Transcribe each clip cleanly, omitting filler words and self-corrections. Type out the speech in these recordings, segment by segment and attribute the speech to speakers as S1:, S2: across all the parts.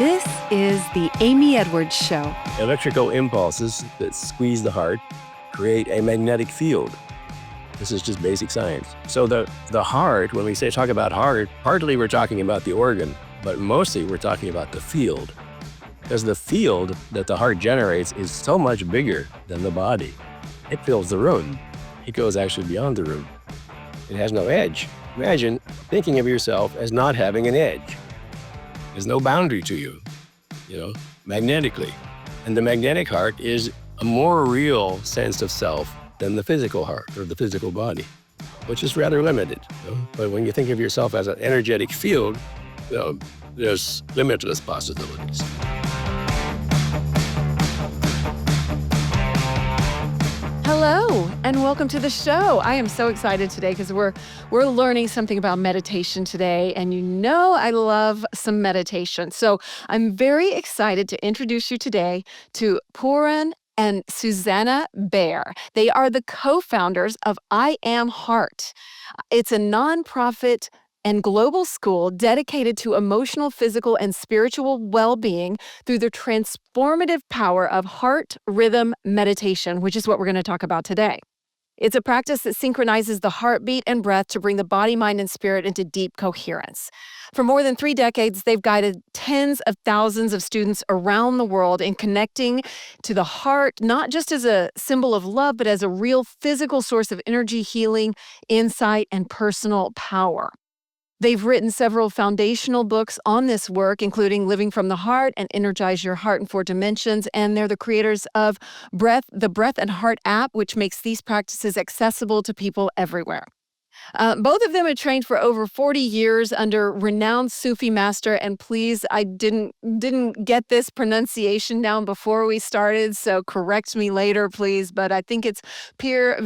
S1: This is the Amy Edwards Show.
S2: Electrical impulses that squeeze the heart create a magnetic field. This is just basic science. So the heart, when we talk about heart, partly we're talking about the organ, but mostly we're talking about the field. Because the field that the heart generates is so much bigger than the body. It fills the room. It goes actually beyond the room. It has no edge. Imagine thinking of yourself as not having an edge. There's no boundary to you, magnetically. And the magnetic heart is a more real sense of self than the physical heart or the physical body, which is rather limited. But when you think of yourself as an energetic field, there's limitless possibilities.
S1: Hello, and welcome to the show. I am so excited today because we're learning something about meditation today, and I love some meditation. So I'm very excited to introduce you today to Puran and Susanna Bair. They are the co-founders of I Am Heart. It's a nonprofit and global school dedicated to emotional, physical, and spiritual well-being through the transformative power of heart rhythm meditation, which is what we're going to talk about today. It's a practice that synchronizes the heartbeat and breath to bring the body, mind, and spirit into deep coherence. For more than 3 decades, they've guided tens of thousands of students around the world in connecting to the heart, not just as a symbol of love, but as a real physical source of energy, healing, insight, and personal power. They've written several foundational books on this work, including Living from the Heart and Energize Your Heart in 4 Dimensions, and they're the creators of the Breath and Heart app, which makes these practices accessible to people everywhere. Both of them have trained for over 40 years under renowned Sufi master, and please, I didn't get this pronunciation down before we started, so correct me later, please, but I think it's Pir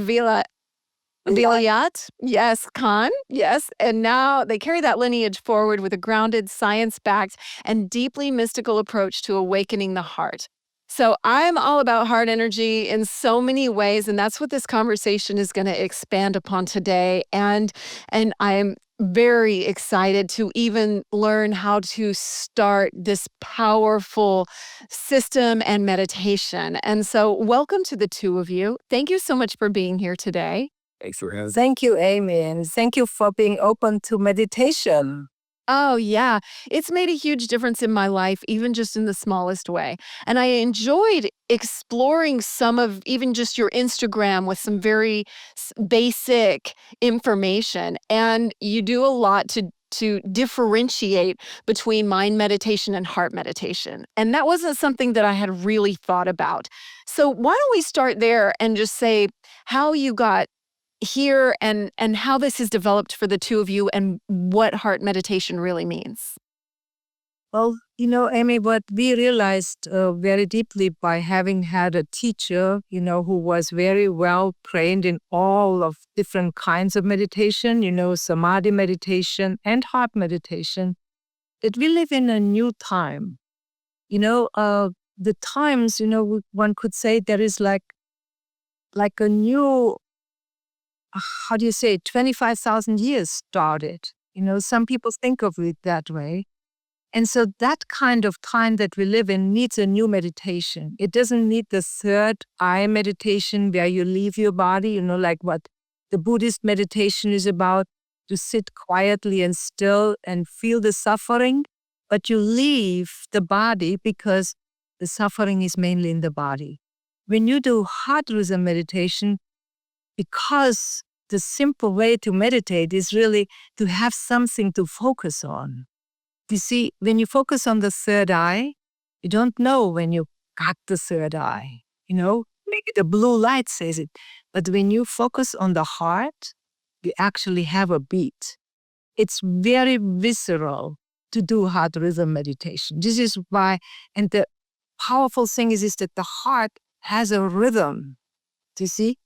S1: Vilayat, yes, Khan, yes. And now they carry that lineage forward with a grounded, science-backed, and deeply mystical approach to awakening the heart. So I'm all about heart energy in so many ways, and that's what this conversation is going to expand upon today. And I'm very excited to even learn how to start this powerful system and meditation. And so welcome to the two of you. Thank you so much for being here today.
S2: Thanks for having me.
S3: Thank you, Amy, and thank you for being open to meditation.
S1: Oh, yeah. It's made a huge difference in my life, even just in the smallest way. And I enjoyed exploring some of even just your Instagram with some very basic information. And you do a lot to differentiate between mind meditation and heart meditation. And that wasn't something that I had really thought about. So why don't we start there and just say how you got here and how this has developed for the two of you and what heart meditation really means.
S3: Well, Amy, what we realized very deeply by having had a teacher, who was very well trained in all of different kinds of meditation, samadhi meditation and heart meditation, that we live in a new time. The times, one could say there is like a new, 25,000 years started. Some people think of it that way. And so that kind of time that we live in needs a new meditation. It doesn't need the third eye meditation where you leave your body, like what the Buddhist meditation is about, to sit quietly and still and feel the suffering. But you leave the body because the suffering is mainly in the body. When you do heart rhythm meditation, because the simple way to meditate is really to have something to focus on. You see, when you focus on the third eye, you don't know when you got the third eye. Maybe the blue light says it. But when you focus on the heart, you actually have a beat. It's very visceral to do heart rhythm meditation. This is why, and the powerful thing is that the heart has a rhythm. Do you see?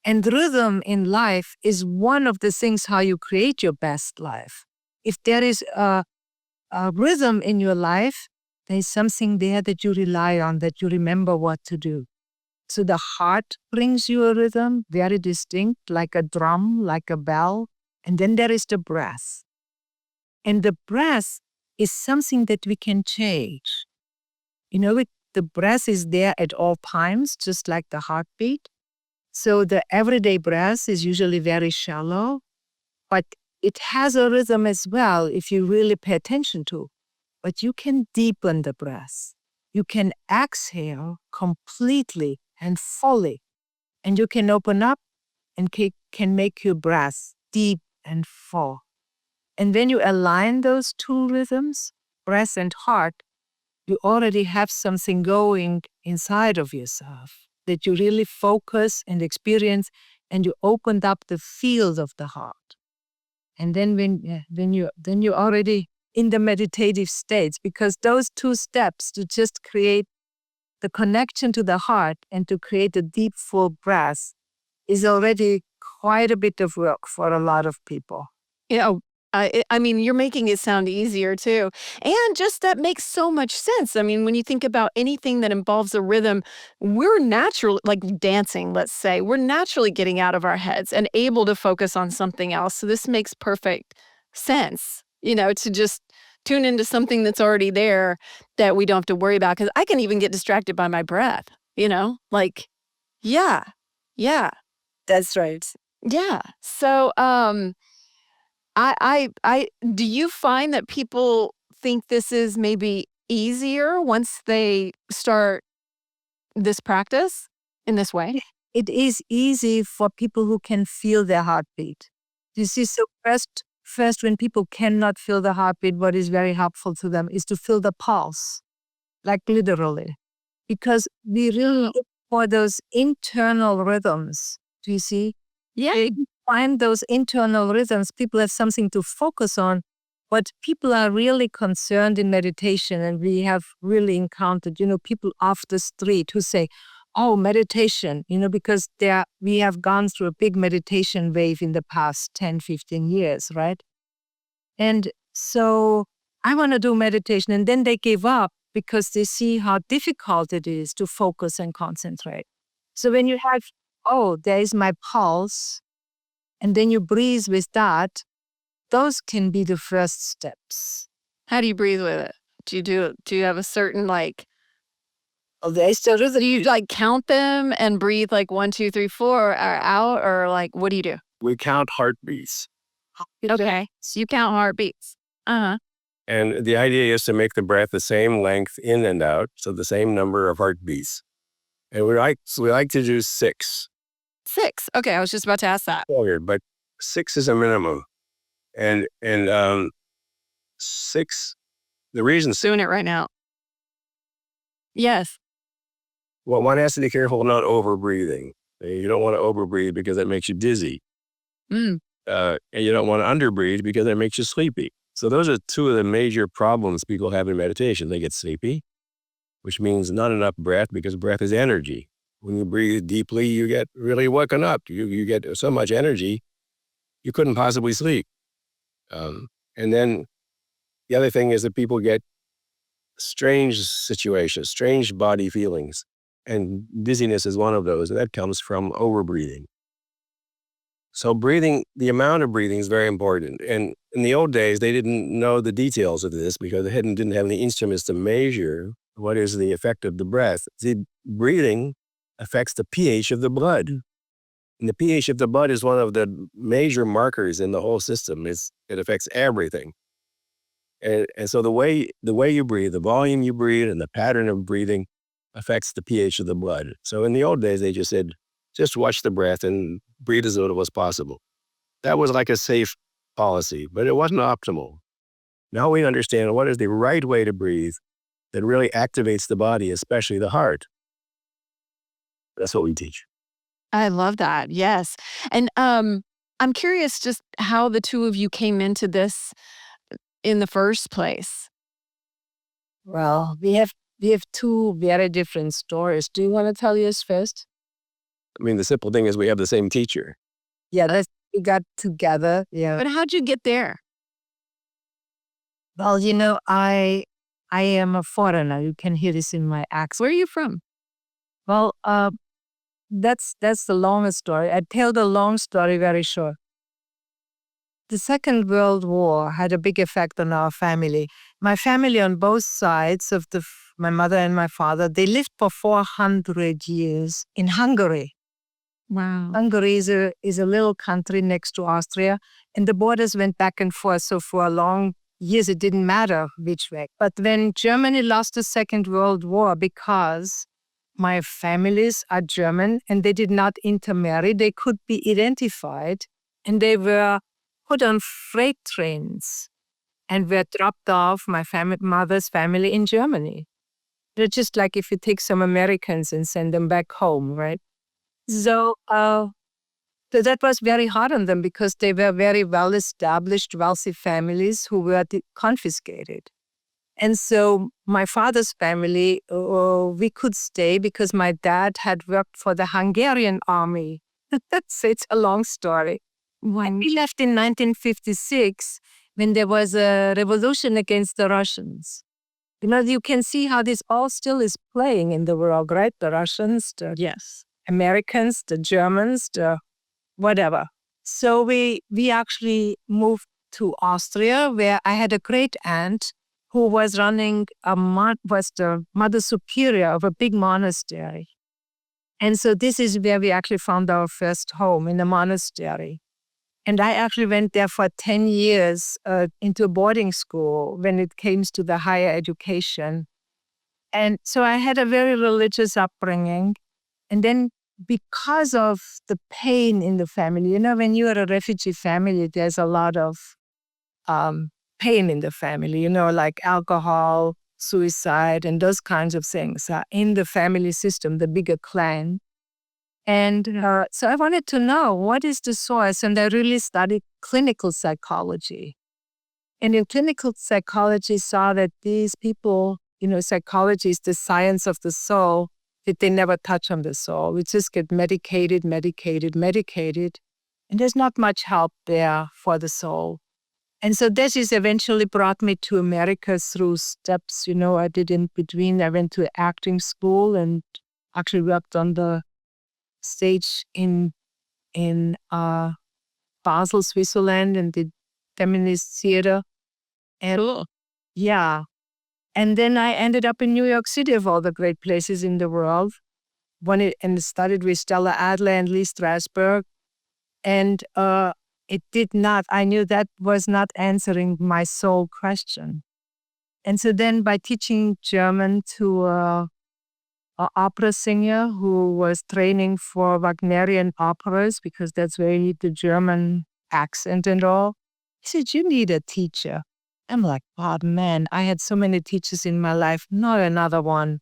S3: And rhythm in life is one of the things how you create your best life. If there is a rhythm in your life, there is something there that you rely on, that you remember what to do. So the heart brings you a rhythm, very distinct, like a drum, like a bell. And then there is the breath. And the breath is something that we can change. The breath is there at all times, just like the heartbeat. So the everyday breath is usually very shallow, but it has a rhythm as well if you really pay attention to. But you can deepen the breath. You can exhale completely and fully, and you can open up and can make your breath deep and full. And when you align those two rhythms, breath and heart, you already have something going inside of yourself that you really focus and experience, and you opened up the field of the heart. And then when you're already in the meditative states, because those two steps to just create the connection to the heart and to create a deep, full breath is already quite a bit of work for a lot of people.
S1: You know, I mean, you're making it sound easier too. And just that makes so much sense. I mean, when you think about anything that involves a rhythm, we're natural, like dancing, let's say, we're naturally getting out of our heads and able to focus on something else. So this makes perfect sense, to just tune into something that's already there that we don't have to worry about. Because I can even get distracted by my breath, like, yeah, yeah,
S3: That's right.
S1: yeah. So, do you find that people think this is maybe easier once they start this practice in this way?
S3: It is easy for people who can feel their heartbeat. You see, so first, when people cannot feel the heartbeat, what is very helpful to them is to feel the pulse, like literally, because we really look for those internal rhythms. Do you see?
S1: Yeah.
S3: They find those internal rhythms. People have something to focus on. But people are really concerned in meditation, and we have really encountered, people off the street who say, "Oh, meditation," because we have gone through a big meditation wave in the past 10, 15 years, right? And so I want to do meditation. And then they give up because they see how difficult it is to focus and concentrate. So when you have, oh, there is my pulse, and then you breathe with that, those can be the first steps.
S1: How do you breathe with it? Do you have a certain
S3: Oh, there is the
S1: do
S3: rhythm.
S1: you count them and breathe like 1, 2, 3, 4 or out, or what do you do?
S2: We count heartbeats.
S1: Okay. So you count heartbeats. Uh-huh.
S2: And the idea is to make the breath the same length in and out, so the same number of heartbeats. And we like to do 6.
S1: 6. Okay, I was just about to ask that.
S2: But 6 is a minimum. And 6, the reason,
S1: Doing it right now. Yes.
S2: well, one has to be careful not over breathing. You don't want to over breathe because that makes you dizzy.
S1: Mm.
S2: And you don't want to under breathe because that makes you sleepy. So those are two of the major problems people have in meditation. They get sleepy, which means not enough breath, because breath is energy. When you breathe deeply, you get really woken up. You get so much energy, you couldn't possibly sleep. And then the other thing is that people get strange situations, strange body feelings. And dizziness is one of those, and that comes from overbreathing. So the amount of breathing is very important. And in the old days, they didn't know the details of this because they didn't have any instruments to measure what is the effect of the breath. The breathing affects the pH of the blood. And the pH of the blood is one of the major markers in the whole system. It affects everything. And so the way you breathe, the volume you breathe, and the pattern of breathing affects the pH of the blood. So in the old days, they just said, just watch the breath and breathe as little as possible. That was like a safe policy, but it wasn't optimal. Now we understand what is the right way to breathe that really activates the body, especially the heart. That's what we teach.
S1: I love that. Yes. And I'm curious just how the two of you came into this in the first place.
S3: Well, we have two very different stories. Do you want to tell yours first?
S2: I mean, the simple thing is we have the same teacher.
S3: Yeah, we got together. Yeah.
S1: But how'd you get there?
S3: Well, I am a foreigner. You can hear this in my accent.
S1: Where are you from?
S3: Well, that's the longest story. I tell the long story very short. The Second World War had a big effect on our family. my family on both sides of my mother and my father, they lived for 400 years in Hungary.
S1: Wow.
S3: Hungary is a little country next to Austria, and the borders went back and forth. So for a long years, it didn't matter which way. But when Germany lost the Second World War, because my families are German and they did not intermarry, they could be identified, and they were put on freight trains and were dropped off my mother's family in Germany. They're just like if you take some Americans and send them back home, right? So that was very hard on them because they were very well-established, wealthy families who were confiscated. And so my father's family, we could stay because my dad had worked for the Hungarian army. It's a long story.
S1: Wow.
S3: And we left in 1956 when there was a revolution against the Russians. You can see how this all still is playing in the world, right? The Russians, the
S1: Yes.
S3: Americans, the Germans, the whatever. So we actually moved to Austria, where I had a great aunt who was running was the mother superior of a big monastery. And so this is where we actually found our first home, in a monastery. And I actually went there for 10 years into a boarding school when it came to the higher education. And so I had a very religious upbringing. And then because of the pain in the family, when you are a refugee family, there's a lot of pain in the family, like alcohol, suicide, and those kinds of things are in the family system, the bigger clan. And so I wanted to know what is the source, and I really studied clinical psychology. And in clinical psychology, saw that these people, psychology is the science of the soul, that they never touch on the soul. We just get medicated. And there's not much help there for the soul. And so this is eventually brought me to America through steps, I did in between. I went to acting school and actually worked on the stage in Basel, Switzerland, and did feminist theater. And
S1: Cool.
S3: yeah. And then I ended up in New York City, of all the great places in the world. And studied with Stella Adler and Lee Strasberg. And it did not, I knew that was not answering my soul question. And so then by teaching German to an opera singer who was training for Wagnerian operas, because that's where you need the German accent and all, he said, you need a teacher. I'm like, oh man, I had so many teachers in my life, not another one.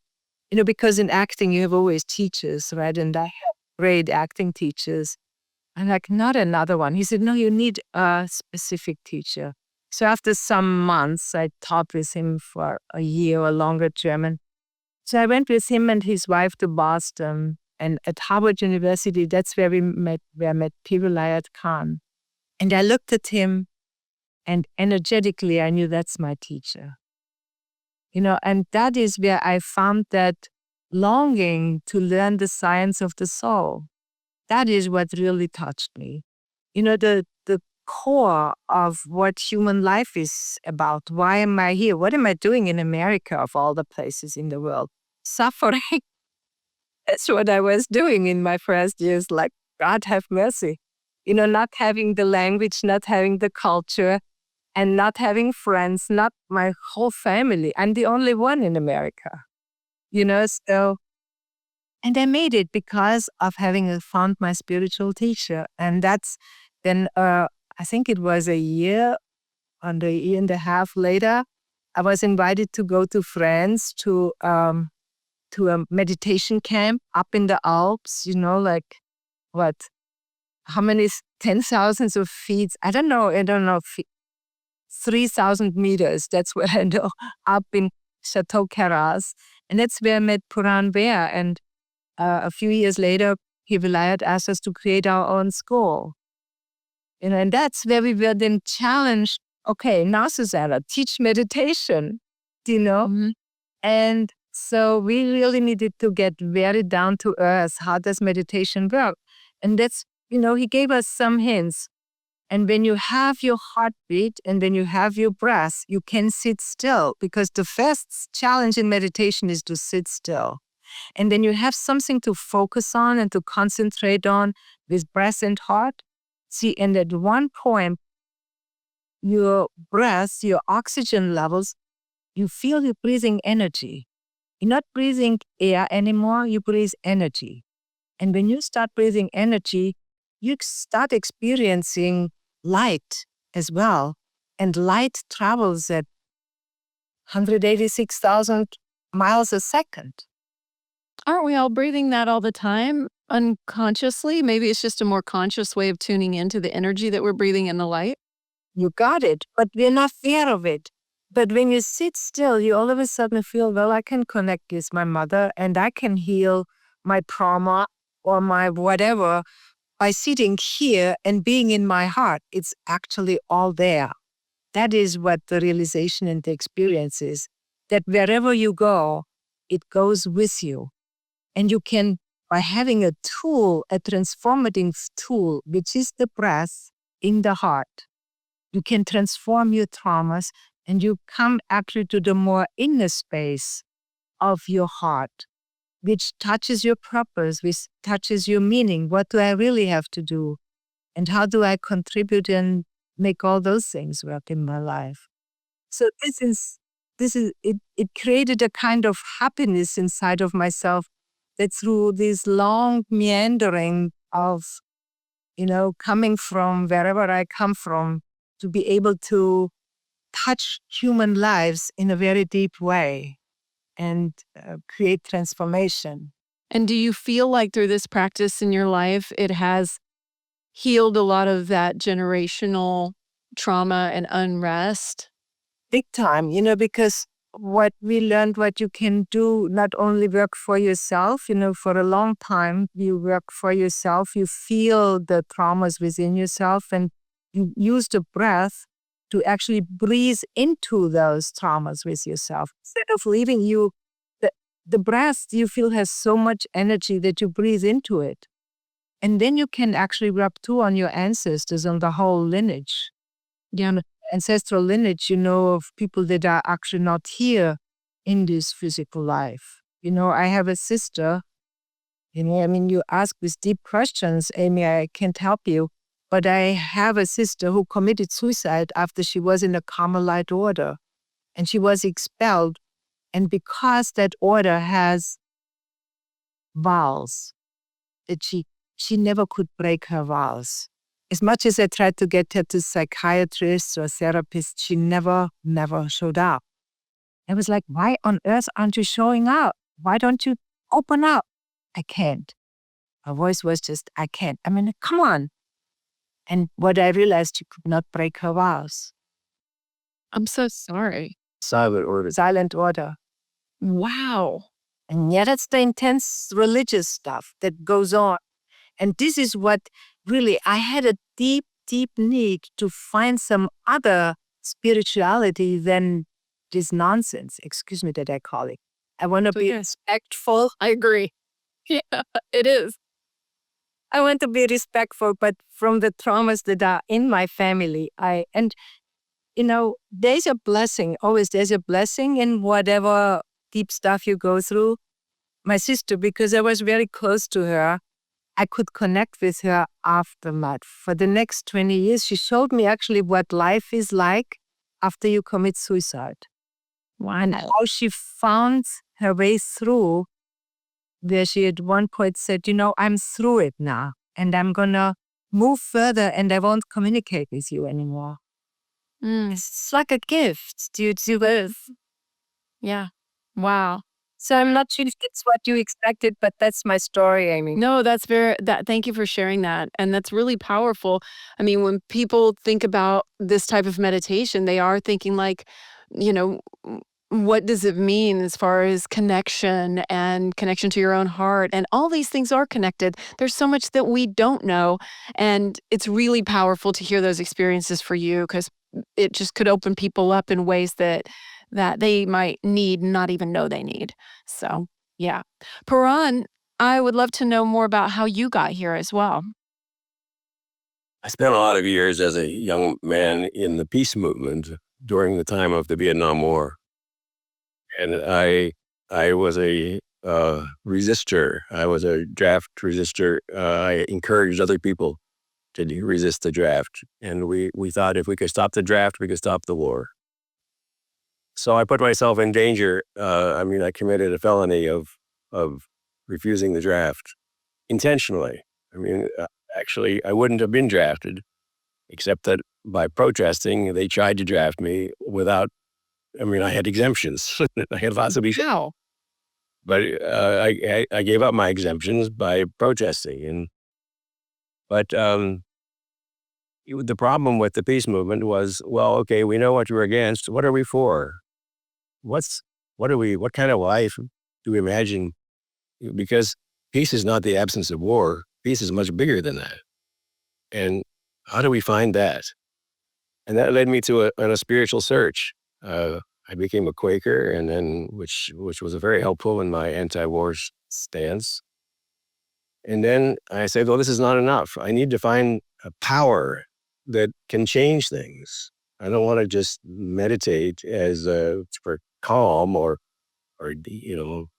S3: Because in acting, you have always teachers, right? And I have great acting teachers. I'm like, not another one. He said, no, you need a specific teacher. So after some months, I taught with him for a year or longer German. So I went with him and his wife to Boston. And at Harvard University, that's where I met Pirulayat Khan. And I looked at him, and energetically, I knew that's my teacher. And that is where I found that longing to learn the science of the soul. That is what really touched me. The core of what human life is about. Why am I here? What am I doing in America, of all the places in the world? Suffering. That's what I was doing in my first years. Like, God have mercy. Not having the language, not having the culture, and not having friends, not my whole family. I'm the only one in America. So, and I made it because of having found my spiritual teacher. And that's then, I think it was a year and a half later, I was invited to go to France to a meditation camp up in the Alps, like what? How many? 10,000 of feet? I don't know, 3,000 meters. That's where I know, up in Chateau Carras. And that's where I met Puran Bair. And a few years later, Hivilayat asked us to create our own school. And that's where we were then challenged. Okay, now Susanna, teach meditation,
S1: Mhm.
S3: And so we really needed to get very down to earth. How does meditation work? And that's, he gave us some hints. And when you have your heartbeat and when you have your breath, you can sit still, because the first challenge in meditation is to sit still. And then you have something to focus on and to concentrate on with breath and heart. See, and at one point, your breath, your oxygen levels, you feel you're breathing energy. You're not breathing air anymore, you breathe energy. And when you start breathing energy, you start experiencing light as well. And light travels at 186,000 miles a second.
S1: Aren't we all breathing that all the time unconsciously? Maybe it's just a more conscious way of tuning into the energy that we're breathing in the light.
S3: You got it, but we're not aware of it. But when you sit still, you all of a sudden feel, well, I can connect with my mother and I can heal my trauma or my whatever by sitting here and being in my heart. It's actually all there. That is what the realization and the experience is, that wherever you go, it goes with you. And you can, by having a tool, a transformative tool, which is the breath in the heart, you can transform your traumas and you come actually to the more inner space of your heart, which touches your purpose, which touches your meaning. What do I really have to do? And how do I contribute and make all those things work in my life? So it created a kind of happiness inside of myself, that through this long meandering of, coming from wherever I come from, to be able to touch human lives in a very deep way and create transformation.
S1: And do you feel like through this practice in your life, it has healed a lot of that generational trauma and unrest?
S3: Big time, because what we learned, what you can do, not only work for yourself, for a long time, you work for yourself, you feel the traumas within yourself, and you use the breath to actually breathe into those traumas with yourself. Instead of leaving you, the breath you feel has so much energy that you breathe into it. And then you can actually rub too on your ancestors, on the whole lineage. Yeah, ancestral lineage, of people that are actually not here in this physical life. I have a sister, you ask with deep questions, Amy, I can't help you. But I have a sister who committed suicide after she was in a Carmelite order. And she was expelled. And because that order has vows, that she never could break her vows. As much as I tried to get her to psychiatrists or therapists, she never showed up. I was like, why on earth aren't you showing up? Why don't you open up? I can't. Her voice was just, I can't. Come on. And what I realized, she could not break her vows.
S1: I'm so sorry.
S2: Silent order.
S3: Silent order.
S1: Wow.
S3: And yeah, that's the intense religious stuff that goes on. And this is what really, I had a deep, deep need to find some other spirituality than this nonsense, excuse me that I call it. I want to be respectful.
S1: I agree. Yeah, it is.
S3: I want to be respectful, but from the traumas that are in my family, there's a blessing, always there's a blessing in whatever deep stuff you go through. My sister, because I was very close to her, I could connect with her aftermath. For the next 20 years, she showed me actually what life is like after you commit suicide.
S1: Wow.
S3: And how she found her way through, where she at one point said, I'm through it now, and I'm going to move further and I won't communicate with you anymore. It's like a gift, dude.
S1: Yeah. Wow.
S3: So I'm not sure if it's what you expected, but that's my story, Amy.
S1: No, thank you for sharing that. And that's really powerful. When people think about this type of meditation, they are thinking like, what does it mean as far as connection and connection to your own heart? And all these things are connected. There's so much that we don't know. And it's really powerful to hear those experiences for you, because it just could open people up in ways that they might need, not even know they need. So, yeah. Puran, I would love to know more about how you got here as well.
S2: I spent a lot of years as a young man in the peace movement during the time of the Vietnam War. And I was a resistor. I was a draft resistor. I encouraged other people to resist the draft. And we thought if we could stop the draft, we could stop the war. So I put myself in danger. I committed a felony of refusing the draft intentionally. Actually, I wouldn't have been drafted, except that by protesting, they tried to draft me without. I had exemptions. I had lots of exemptions.
S1: Wow.
S2: But I gave up my exemptions by protesting. But the problem with the peace movement was, well, okay, we know what you're against. What are we for? What kind of life do we imagine? Because peace is not the absence of war. Peace is much bigger than that. And how do we find that? And that led me to a spiritual search. I became a Quaker, and then which was very helpful in my anti-war stance. And then I said, well, this is not enough. I need to find a power that can change things. I don't want to just meditate as for calm or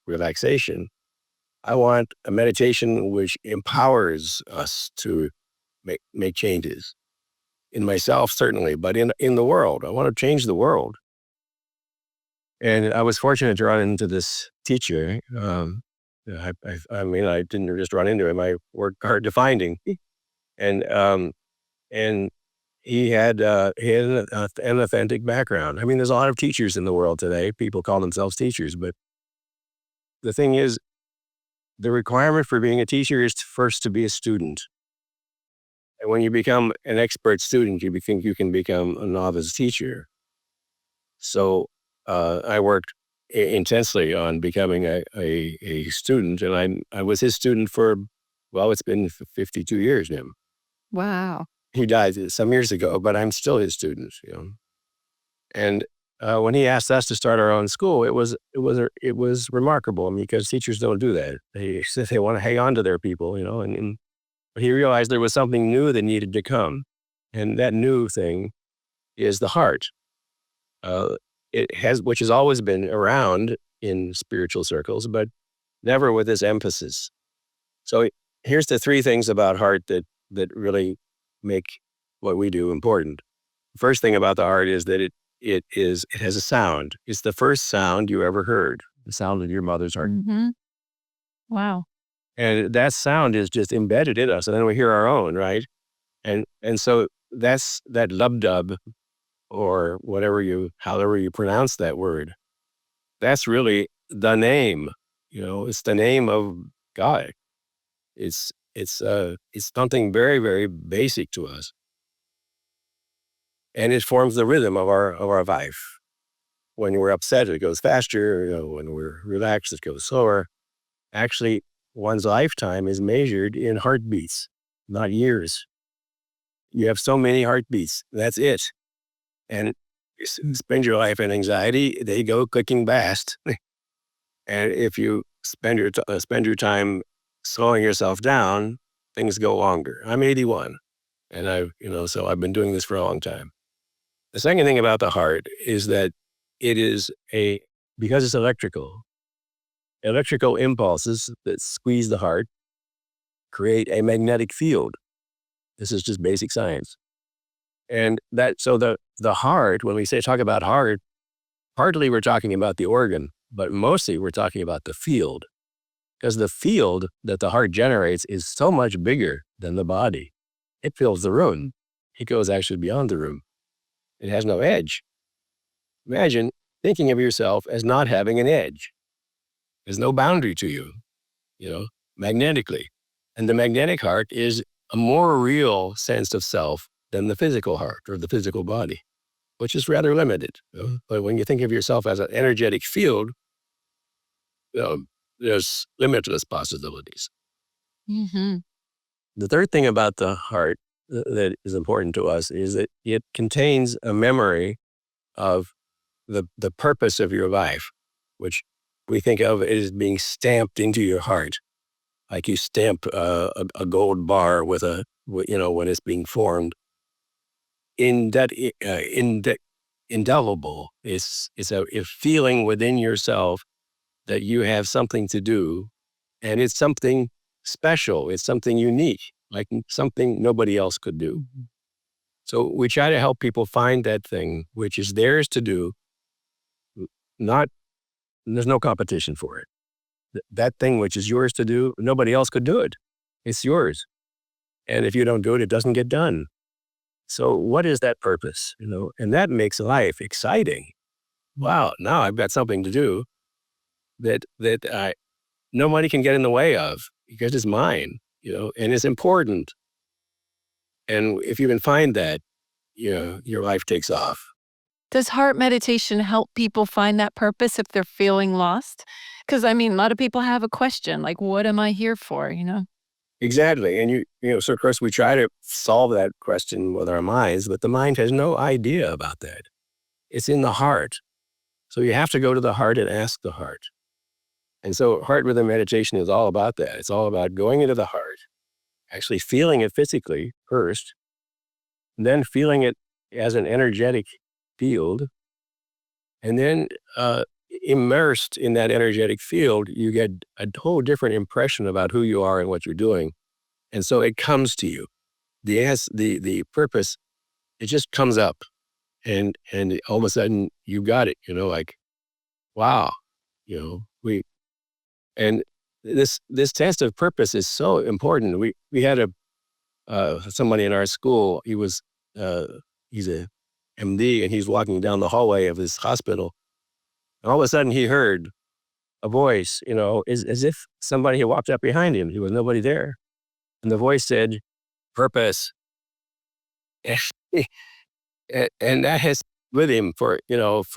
S2: relaxation. I want a meditation which empowers us to make changes in myself, certainly, but in the world. I want to change the world. And I was fortunate to run into this teacher. I didn't just run into him. I worked hard to find him. And he had an authentic background. There's a lot of teachers in the world today. People call themselves teachers, but the thing is, the requirement for being a teacher is first to be a student. And when you become an expert student, you think you can become a novice teacher. So I worked intensely on becoming a student, and I was his student for, well, it's been 52 years now.
S1: Wow.
S2: He died some years ago, but I'm still his student. And when he asked us to start our own school, it was remarkable. Because teachers don't do that. They want to hang on to their people, and but he realized there was something new that needed to come, and that new thing is the heart. Which has always been around in spiritual circles, but never with this emphasis. So here's the three things about heart that really make what we do important. The first thing about the heart is that it has a sound. It's the first sound you ever heard, the sound of your mother's heart.
S1: Mm-hmm. Wow.
S2: And that sound is just embedded in us, and then we hear our own, right? And so that's that lub-dub, or however you pronounce that word. That's really the name. It's the name of God. It's something very, very basic to us, and it forms the rhythm of our life. When we're upset, it goes faster. When we're relaxed, it goes slower. Actually, one's lifetime is measured in heartbeats, not years. You have so many heartbeats. That's it. And you spend your life in anxiety, they go clicking fast. And if you spend your time slowing yourself down, things go longer. I'm 81, and so I've been doing this for a long time. The second thing about the heart is that it is because it's electrical impulses that squeeze the heart create a magnetic field. This is just basic science. And so the heart, when we talk about heart, partly we're talking about the organ, but mostly we're talking about the field, because the field that the heart generates is so much bigger than the body. It fills the room. It goes actually beyond the room. It has no edge. Imagine thinking of yourself as not having an edge. There's no boundary to you, magnetically. And the magnetic heart is a more real sense of self than the physical heart or the physical body, which is rather limited. But when you think of yourself as an energetic field, there's limitless possibilities.
S1: Mm-hmm.
S2: The third thing about the heart that is important to us is that it contains a memory of the purpose of your life, which we think of as being stamped into your heart. Like you stamp a gold bar with a when it's being formed, in that indelible is a feeling within yourself that you have something to do, and it's something special. It's something unique, like something nobody else could do. So we try to help people find that thing which is theirs to do. Not There's no competition for it. That thing which is yours to do, nobody else could do it. It's yours. And if you don't do it, it doesn't get done. So what is that purpose? And that makes life exciting. Wow, now I've got something to do that nobody can get in the way of, because it's mine, and it's important. And if you can find that, your life takes off.
S1: Does heart meditation help people find that purpose if they're feeling lost? Because, I mean, a lot of people have a question like, what am I here for?
S2: Exactly. And so of course we try to solve that question with our minds, but the mind has no idea about that. It's in the heart. So you have to go to the heart and ask the heart. And so heart rhythm meditation is all about that. It's all about going into the heart, actually feeling it physically first, then feeling it as an energetic field, and then immersed in that energetic field, you get a whole different impression about who you are and what you're doing. And so it comes to you. The purpose, it just comes up, and all of a sudden you got it, like, wow, we, and this test of purpose is so important. We had somebody in our school. He's a MD, and he's walking down the hallway of his hospital. And all of a sudden he heard a voice, as if somebody had walked up behind him. There was nobody there. And the voice said, "Purpose." And that has with him for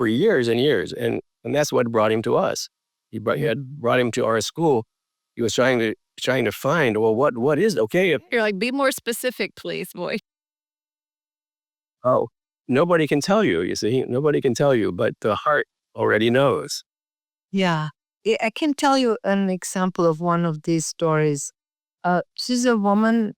S2: years and years. And that's what brought him to us. He had brought him to our school. He was trying to find, well, what is, okay,
S1: You're like, be more specific, please, boy.
S2: oh, nobody can tell you, you see. Nobody can tell you, but the heart already knows.
S3: Yeah. I can tell you an example of one of these stories. She's a woman,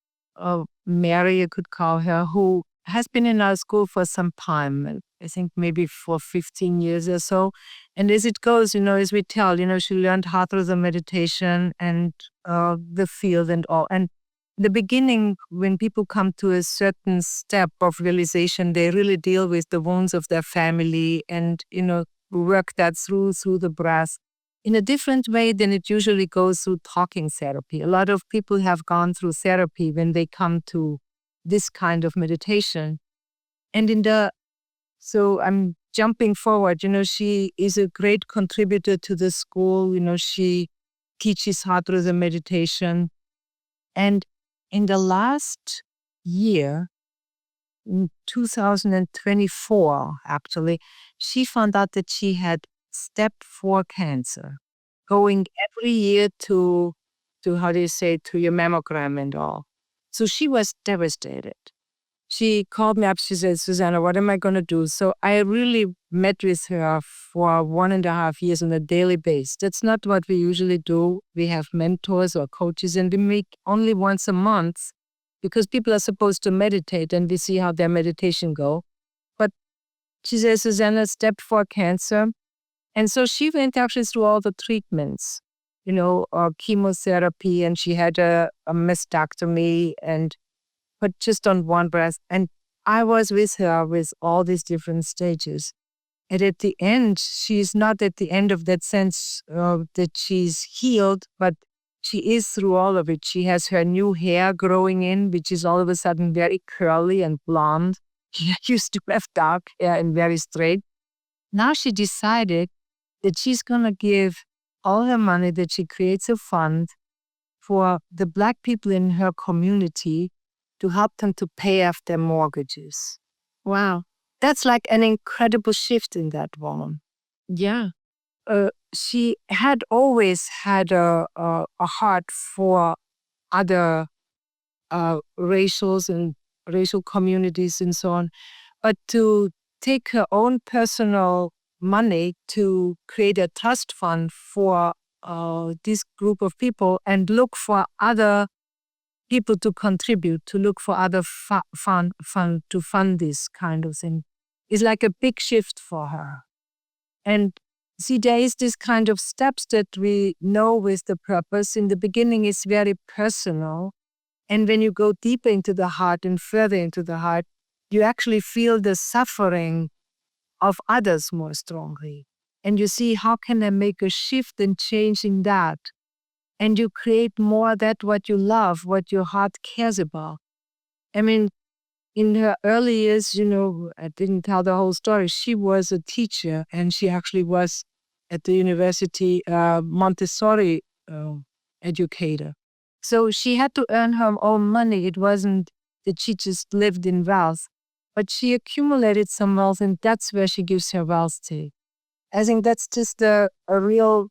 S3: Mary, you could call her, who has been in our school for some time. I think maybe for 15 years or so. And as it goes, as we tell, she learned how through the meditation and the field and all. And the beginning, when people come to a certain step of realization, they really deal with the wounds of their family and, work that through the breath in a different way than it usually goes through talking therapy. A lot of people have gone through therapy when they come to this kind of meditation. And so I'm jumping forward, she is a great contributor to the school. She teaches heart rhythm meditation. And in the last year, in 2024, actually, she found out that she had step 4 cancer, going every year to how do you say, to your mammogram and all. So she was devastated. She called me up. She said, "Susanna, what am I going to do?" So I really met with her for 1.5 years on a daily basis. That's not what we usually do. We have mentors or coaches, and we meet only once a month because people are supposed to meditate, and we see how their meditation go. But she says, "Susanna, step 4 cancer." And so she went actually through all the treatments, chemotherapy, and she had a mastectomy, but just on one breath. And I was with her with all these different stages. And at the end, she's not at the end of that sense that she's healed, but she is through all of it. She has her new hair growing in, which is all of a sudden very curly and blonde. She used to have dark hair and very straight. Now she decided that she's going to give all her money that she creates a fund for the Black people in her community to help them to pay off their mortgages.
S1: Wow.
S3: That's like an incredible shift in that woman.
S1: Yeah.
S3: She had always had a heart for other racials and racial communities and so on, but to take her own personal money to create a trust fund for this group of people and look for other people to contribute, to look for other to fund this kind of thing. It's like a big shift for her. And see, there is this kind of steps that we know with the purpose. In the beginning, it's very personal. And when you go deeper into the heart and further into the heart, you actually feel the suffering of others more strongly. And you see, how can I make a shift and change in that? And you create more that what you love, what your heart cares about. I mean, in her early years, I didn't tell the whole story. She was a teacher, and she actually was at the university Montessori educator. So she had to earn her own money. It wasn't that she just lived in wealth, but she accumulated some wealth, and that's where she gives her wealth to. I think that's just a real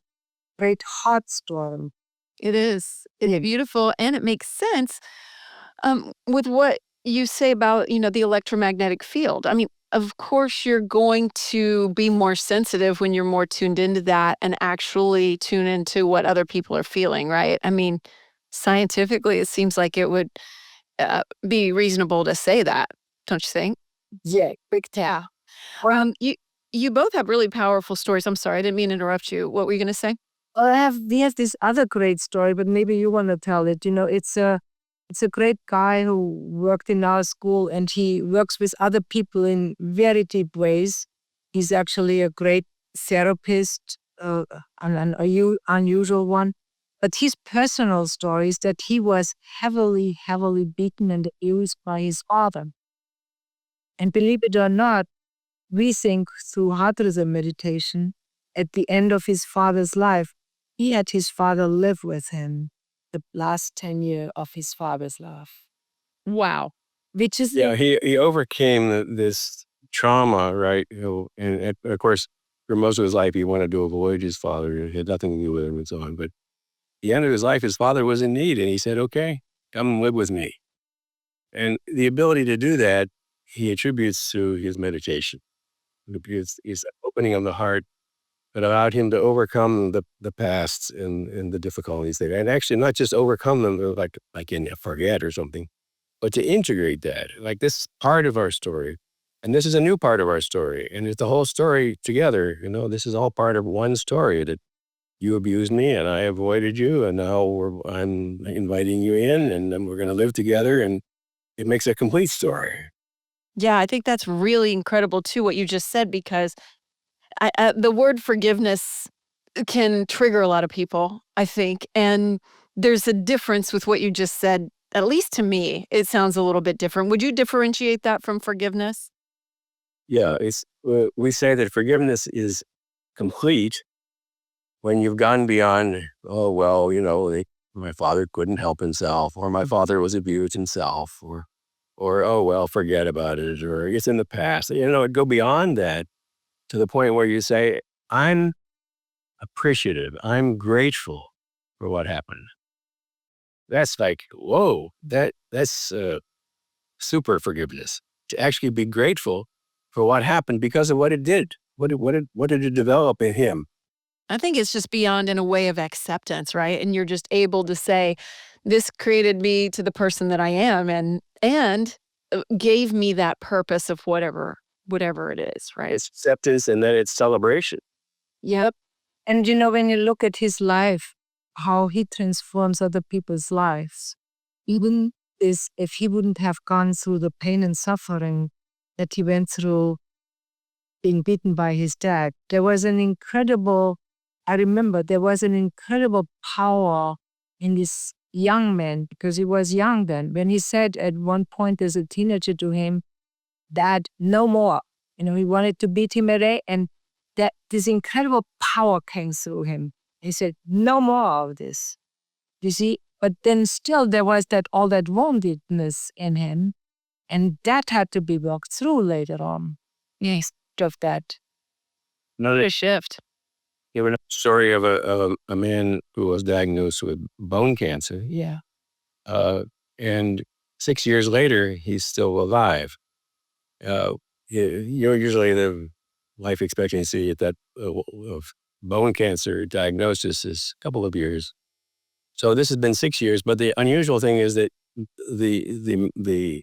S3: great heart story.
S1: It is. It's beautiful, and it makes sense with what you say about, the electromagnetic field. I mean, of course, you're going to be more sensitive when you're more tuned into that and actually tune into what other people are feeling, right? I mean, scientifically, it seems like it would be reasonable to say that, don't you think?
S3: Yeah, big tell.
S1: You both have really powerful stories. I'm sorry, I didn't mean to interrupt you. What were you going to say?
S3: We have this other great story, but maybe you want to tell it. It's a great guy who worked in our school, and he works with other people in very deep ways. He's actually a great therapist, an unusual one. But his personal story is that he was heavily, heavily beaten and abused by his father. And believe it or not, we think through heart rhythm meditation, at the end of his father's life, he had his father live with him the last 10 years of his father's life.
S1: Wow.
S3: Which is
S2: he overcame this trauma, right? And of course, for most of his life, he wanted to avoid his father. It had nothing to do with him and so on. But at the end of his life, his father was in need, and he said, "Okay, come live with me." And the ability to do that, he attributes to his meditation. Because his opening of the heart that allowed him to overcome the past and the difficulties there. And actually not just overcome them like in forget or something, but to integrate that. Like, this is part of our story. And this is a new part of our story. And it's the whole story together. This is all part of one story, that you abused me and I avoided you. And now I'm inviting you in, and then we're going to live together. And it makes a complete story.
S1: Yeah, I think that's really incredible too, what you just said, because the word forgiveness can trigger a lot of people, I think. And there's a difference with what you just said. At least to me, it sounds a little bit different. Would you differentiate that from forgiveness?
S2: Yeah, we say that forgiveness is complete when you've gone beyond, oh, well, my father couldn't help himself, or my father was abused himself, or oh, well, forget about it, or it's in the past. Go beyond that to the point where you say, I'm appreciative, I'm grateful for what happened. That's like, whoa, that's super forgiveness. To actually be grateful for what happened because of what it did. What did it develop in him?
S1: I think it's just beyond in a way of acceptance, right? And you're just able to say, this created me to the person that I am, and gave me that purpose of whatever it is, right?
S2: It's acceptance, and then it's celebration.
S1: Yep.
S3: And when you look at his life, how he transforms other people's lives, even if he wouldn't have gone through the pain and suffering that he went through being beaten by his dad, I remember there was an incredible power in this young man, because he was young then, when he said at one point as a teenager to him, "Dad, no more." He wanted to beat him away, and that this incredible power came through him. He said, "No more of this." You see? But then still there was all that woundedness in him, and that had to be worked through later on. Yes, of that.
S2: Another
S1: Shift.
S2: You have a story of a man who was diagnosed with bone cancer.
S3: Yeah.
S2: And 6 years later, he's still alive. Usually the life expectancy at that of bone cancer diagnosis is a couple of years. So this has been 6 years, but the unusual thing is that the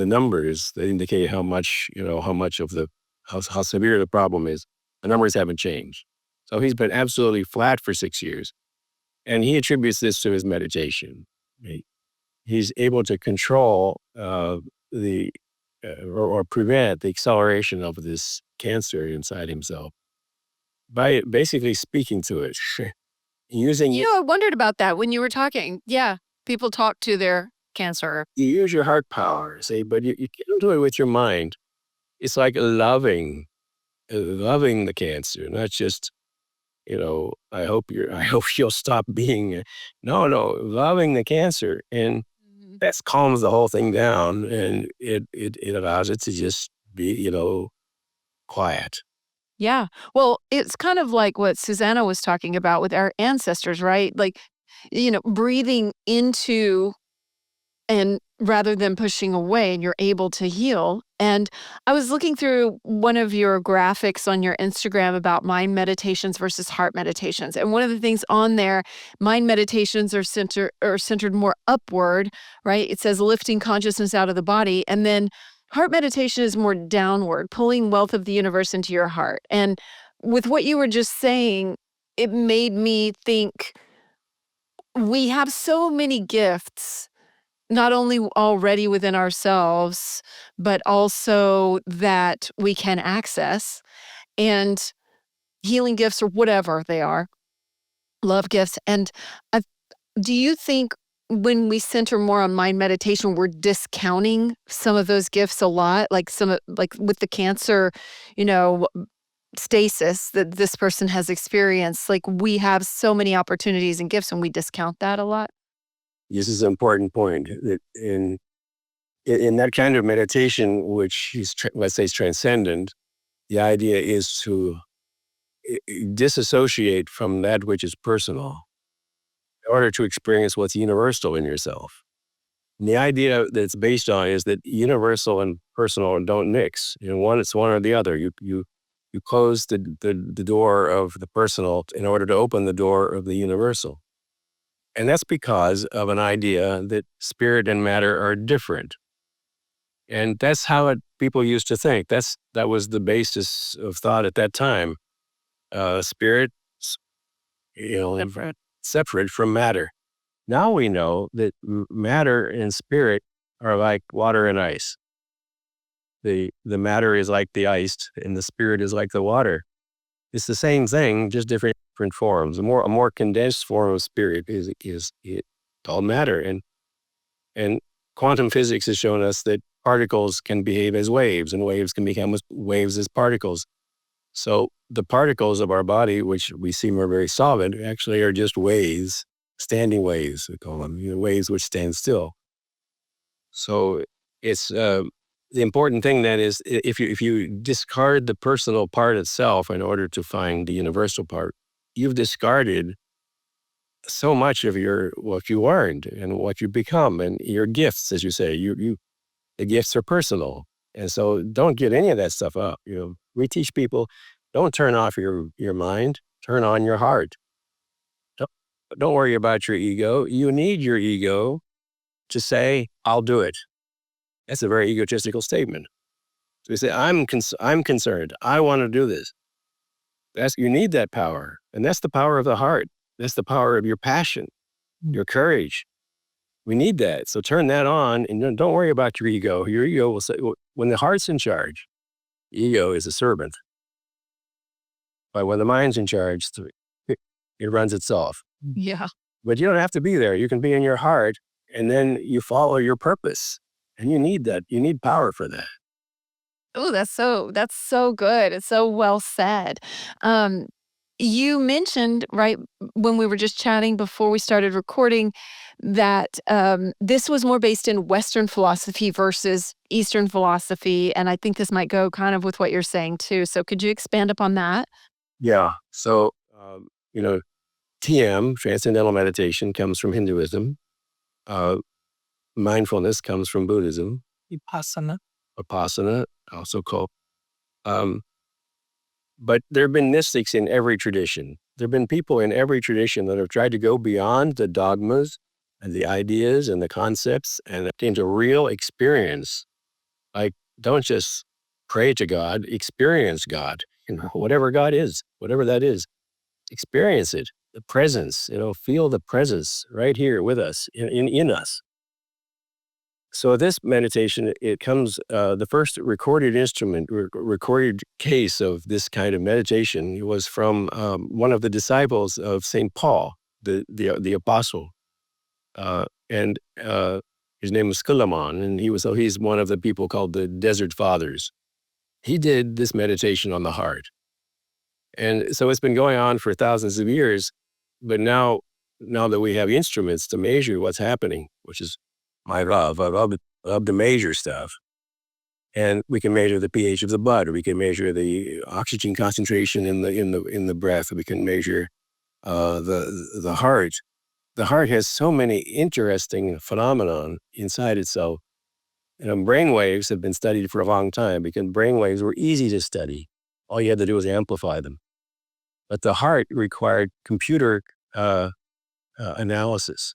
S2: numbers that indicate how much of how severe the problem is, the numbers haven't changed. So he's been absolutely flat for 6 years. And he attributes this to his meditation. He's able to control or prevent the acceleration of this cancer inside himself by basically speaking to it, using
S1: You know, I wondered about that when you were talking. Yeah, people talk to their cancer.
S2: you use your heart power, see, but you can't do it with your mind. It's like loving the cancer, not just, I hope you'll stop being, no, loving the cancer. And
S1: Mhm.
S2: that calms the whole thing down, and it allows it to just be, quiet.
S1: Yeah. Well, it's kind of like what Susanna was talking about with our ancestors, right? Like, breathing into and rather than pushing away, and you're able to heal. And I was looking through one of your graphics on your Instagram about mind meditations versus heart meditations. And one of the things on there, mind meditations are centered more upward, right? It says lifting consciousness out of the body. And then heart meditation is more downward, pulling wealth of the universe into your heart. And with what you were just saying, it made me think we have so many gifts not only already within ourselves, but also that we can access, and healing gifts or whatever they are, love gifts. And I do you think when we center more on mind meditation, we're discounting some of those gifts a lot? Like with the cancer, you know, stasis that this person has experienced, like we have so many opportunities and gifts and we discount that a lot?
S2: This is an important point that in that kind of meditation, which let's say is transcendent, the idea is to disassociate from that which is personal in order to experience what's universal in yourself. And the idea that it's based on is that universal and personal don't mix. It's one or the other. You close the door of the personal in order to open the door of the universal. And that's because of an idea that spirit and matter are different. And that's how people used to think. That was the basis of thought at that time. Spirit,
S1: Different.
S2: separate from matter. Now we know that matter and spirit are like water and ice. The matter is like the ice, and the spirit is like the water. It's the same thing, just different forms. A more condensed form of spirit is called matter, and quantum physics has shown us that particles can behave as waves, and waves can become waves as particles. So the particles of our body, which we seem are very solid, actually are just waves, standing waves, we call them, waves which stand still. So it's the important thing then is if you discard the personal part itself in order to find the universal part, you've discarded so much of what you learned and what you become and your gifts, as you say. The gifts are personal, and so don't get any of that stuff up. We teach people, don't turn off your mind, turn on your heart. Don't, don't worry about your ego. You need your ego to say, "I'll do it." That's a very egotistical statement. So you say, I'm concerned. I want to do this. You need that power. And that's the power of the heart. That's the power of your passion, your courage. We need that. So turn that on and don't worry about your ego. Your ego will say, when the heart's in charge, ego is a servant. But when the mind's in charge, it runs itself.
S1: Yeah.
S2: But you don't have to be there. You can be in your heart, and then you follow your purpose. And you need that. You need power for that.
S1: Oh, that's so good. It's so well said. Um, you mentioned, right, when we were just chatting before we started recording, that this was more based in Western philosophy versus Eastern philosophy. And I think this might go kind of with what you're saying too. So could you expand upon that?
S2: Yeah. So, you know, TM, transcendental meditation, comes from Hinduism. Uh, Mindfulness comes from Buddhism. Vipassana, also called. Um, but there have been mystics in every tradition. There have been people in every tradition that have tried to go beyond the dogmas and the ideas and the concepts and into real experience. Like, don't just pray to God, experience God. Whatever God is, whatever that is, experience it. The presence, feel the presence right here with us, in us. So this meditation, it comes, the first recorded instrument, recorded case of this kind of meditation was from one of the disciples of St. Paul, the apostle. And his name was Philemon, and he's one of the people called the Desert Fathers. He did this meditation on the heart. And so it's been going on for thousands of years, but now that we have instruments to measure what's happening, which is my love, I love to measure stuff. And we can measure the pH of the blood, or we can measure the oxygen concentration in the breath, or we can measure the heart. The heart has so many interesting phenomenon inside itself. Brain waves have been studied for a long time because brain waves were easy to study. All you had to do was amplify them. But the heart required computer analysis.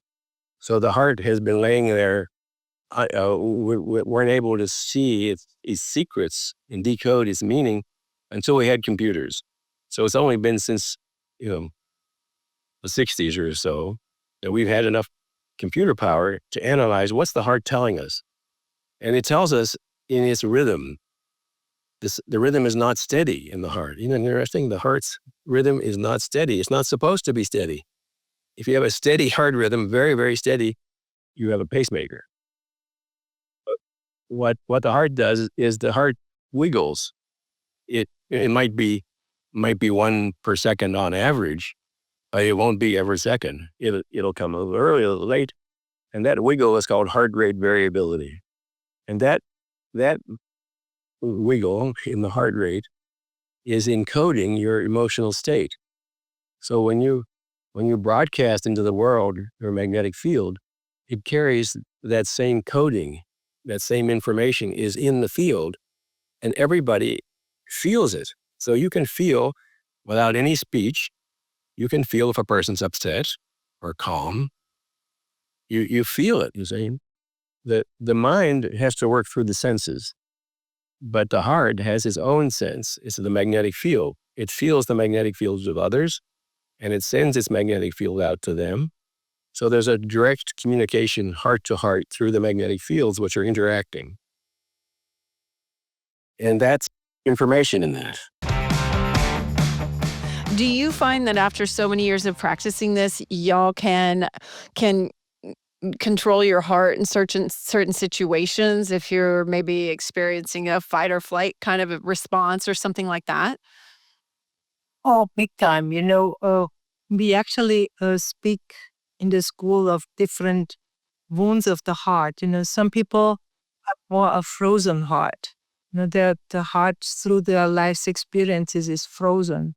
S2: So the heart has been laying there. We weren't able to see its secrets and decode its meaning until we had computers. So it's only been since the 60s or so that we've had enough computer power to analyze what's the heart telling us. And it tells us in its rhythm. The rhythm is not steady in the heart. Interesting, the heart's rhythm is not steady. It's not supposed to be steady. If you have a steady heart rhythm, very, very steady, you have a pacemaker. But what the heart does is the heart wiggles. It might be 1 per second on average, but it won't be every second. It'll come a little early, a little late, and that wiggle is called heart rate variability. And that wiggle in the heart rate is encoding your emotional state. So when you broadcast into the world your magnetic field, it carries that same coding, that same information is in the field, and everybody feels it. So you can feel without any speech. You can feel if a person's upset or calm. You feel it. You see, the mind has to work through the senses. But the heart has its own sense. It's the magnetic field. It feels the magnetic fields of others, and it sends its magnetic field out to them. So there's a direct communication heart to heart through the magnetic fields which are interacting. And that's information in that.
S1: Do you find that after so many years of practicing this, y'all can control your heart in certain situations if you're maybe experiencing a fight or flight kind of a response or something like that?
S3: Oh, big time. We actually speak in the school of different wounds of the heart. Some people have more a frozen heart. The heart through their life's experiences is frozen.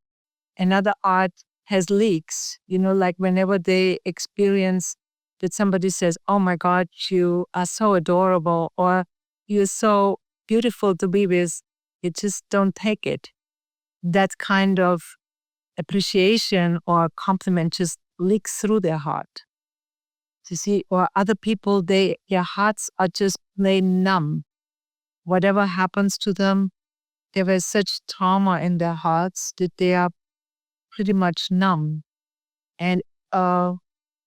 S3: Another heart has leaks, like whenever they experience that somebody says, oh my God, you are so adorable, or you're so beautiful to be with, you just don't take it. That kind of appreciation or compliment just leaks through their heart. You see, or other people, their hearts are just plain numb. Whatever happens to them, there was such trauma in their hearts that they are pretty much numb. And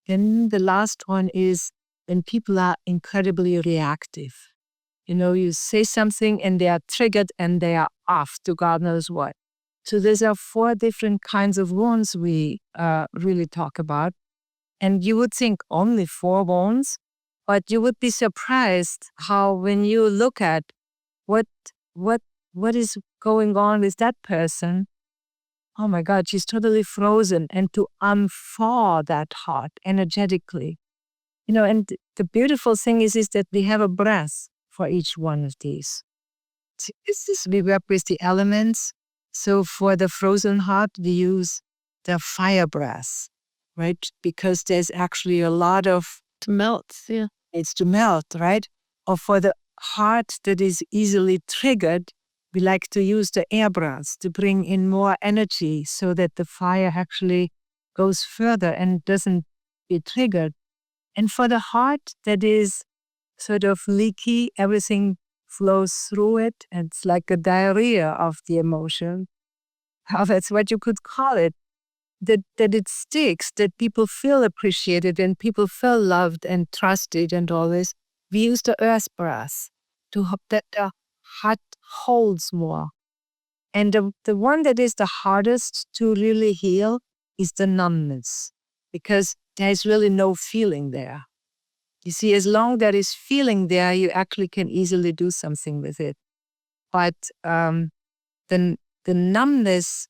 S3: then the last one is when people are incredibly reactive. You say something and they are triggered and they are off to God knows what. So these are 4 different kinds of wounds we really talk about. And you would think only 4 wounds, but you would be surprised how when you look at what is going on with that person, oh my God, she's totally frozen. And to unthaw that heart energetically. And the beautiful thing is that we have a breath for each one of these. We work with the elements. So for the frozen heart, we use the fire breath, right? Because there's actually a lot of
S1: To melt, yeah.
S3: it's to melt, right? Or for the heart that is easily triggered, we like to use the air breath to bring in more energy so that the fire actually goes further and doesn't be triggered. And for the heart that is sort of leaky, everything flows through it, and it's like a diarrhea of the emotion. How that's what you could call it. That it sticks, that people feel appreciated and people feel loved and trusted and all this. We use the earth breath to hope that the heart holds more. And the one that is the hardest to really heal is the numbness, because there is really no feeling there. You see, as long there is feeling there, you actually can easily do something with it. But the numbness,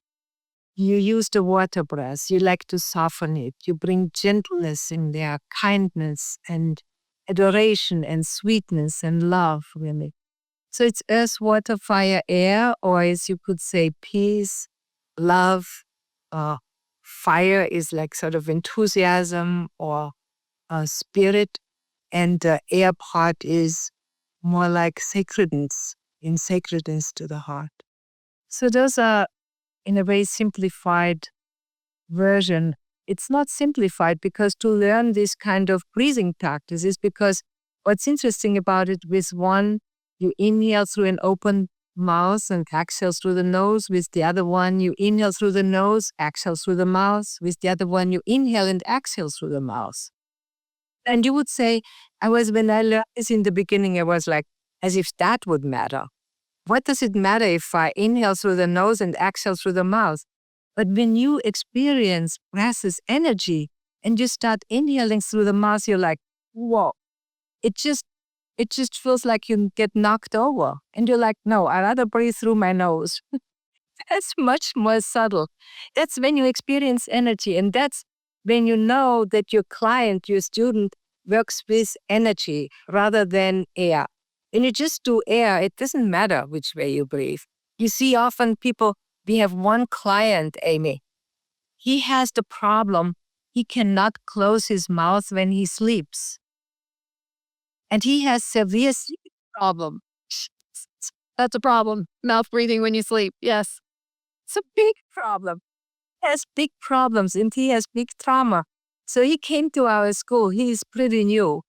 S3: you use the water breath. You like to soften it. You bring gentleness in there, kindness and adoration and sweetness and love, really. So it's earth, water, fire, air, or as you could say, peace, love. Fire is like sort of enthusiasm or spirit. And the air part is more like sacredness, in sacredness to the heart. So those are, in a way, simplified version. It's not simplified because to learn this kind of breathing practice is because what's interesting about it, with one, you inhale through an open mouth and exhale through the nose. With the other one, you inhale through the nose, exhale through the mouth. With the other one, you inhale and exhale through the mouth. And you would say, when I learned this in the beginning, I was like, as if that would matter. What does it matter if I inhale through the nose and exhale through the mouth? But when you experience breath as energy and you start inhaling through the mouth, you're like, whoa. It just feels like you get knocked over. And you're like, no, I'd rather breathe through my nose. That's much more subtle. That's when you experience energy. And that's when you know that your client, your student, works with energy rather than air. When you just do air, it doesn't matter which way you breathe. You see often people, we have one client, Amy. He has the problem, he cannot close his mouth when he sleeps. And he has severe sleep problem.
S1: That's a problem. Mouth breathing when you sleep. Yes.
S3: It's a big problem. He has big problems and he has big trauma. So he came to our school. He is pretty new.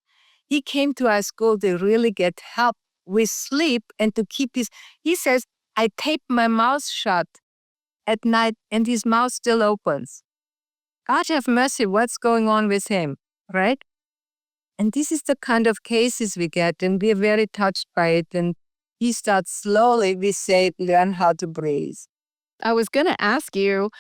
S3: He came to our school to really get help with sleep and to keep he says, I tape my mouth shut at night and his mouth still opens. God have mercy, what's going on with him, right? And this is the kind of cases we get, and we're very touched by it. And he starts slowly, we say, learn how to breathe.
S1: I was going to ask you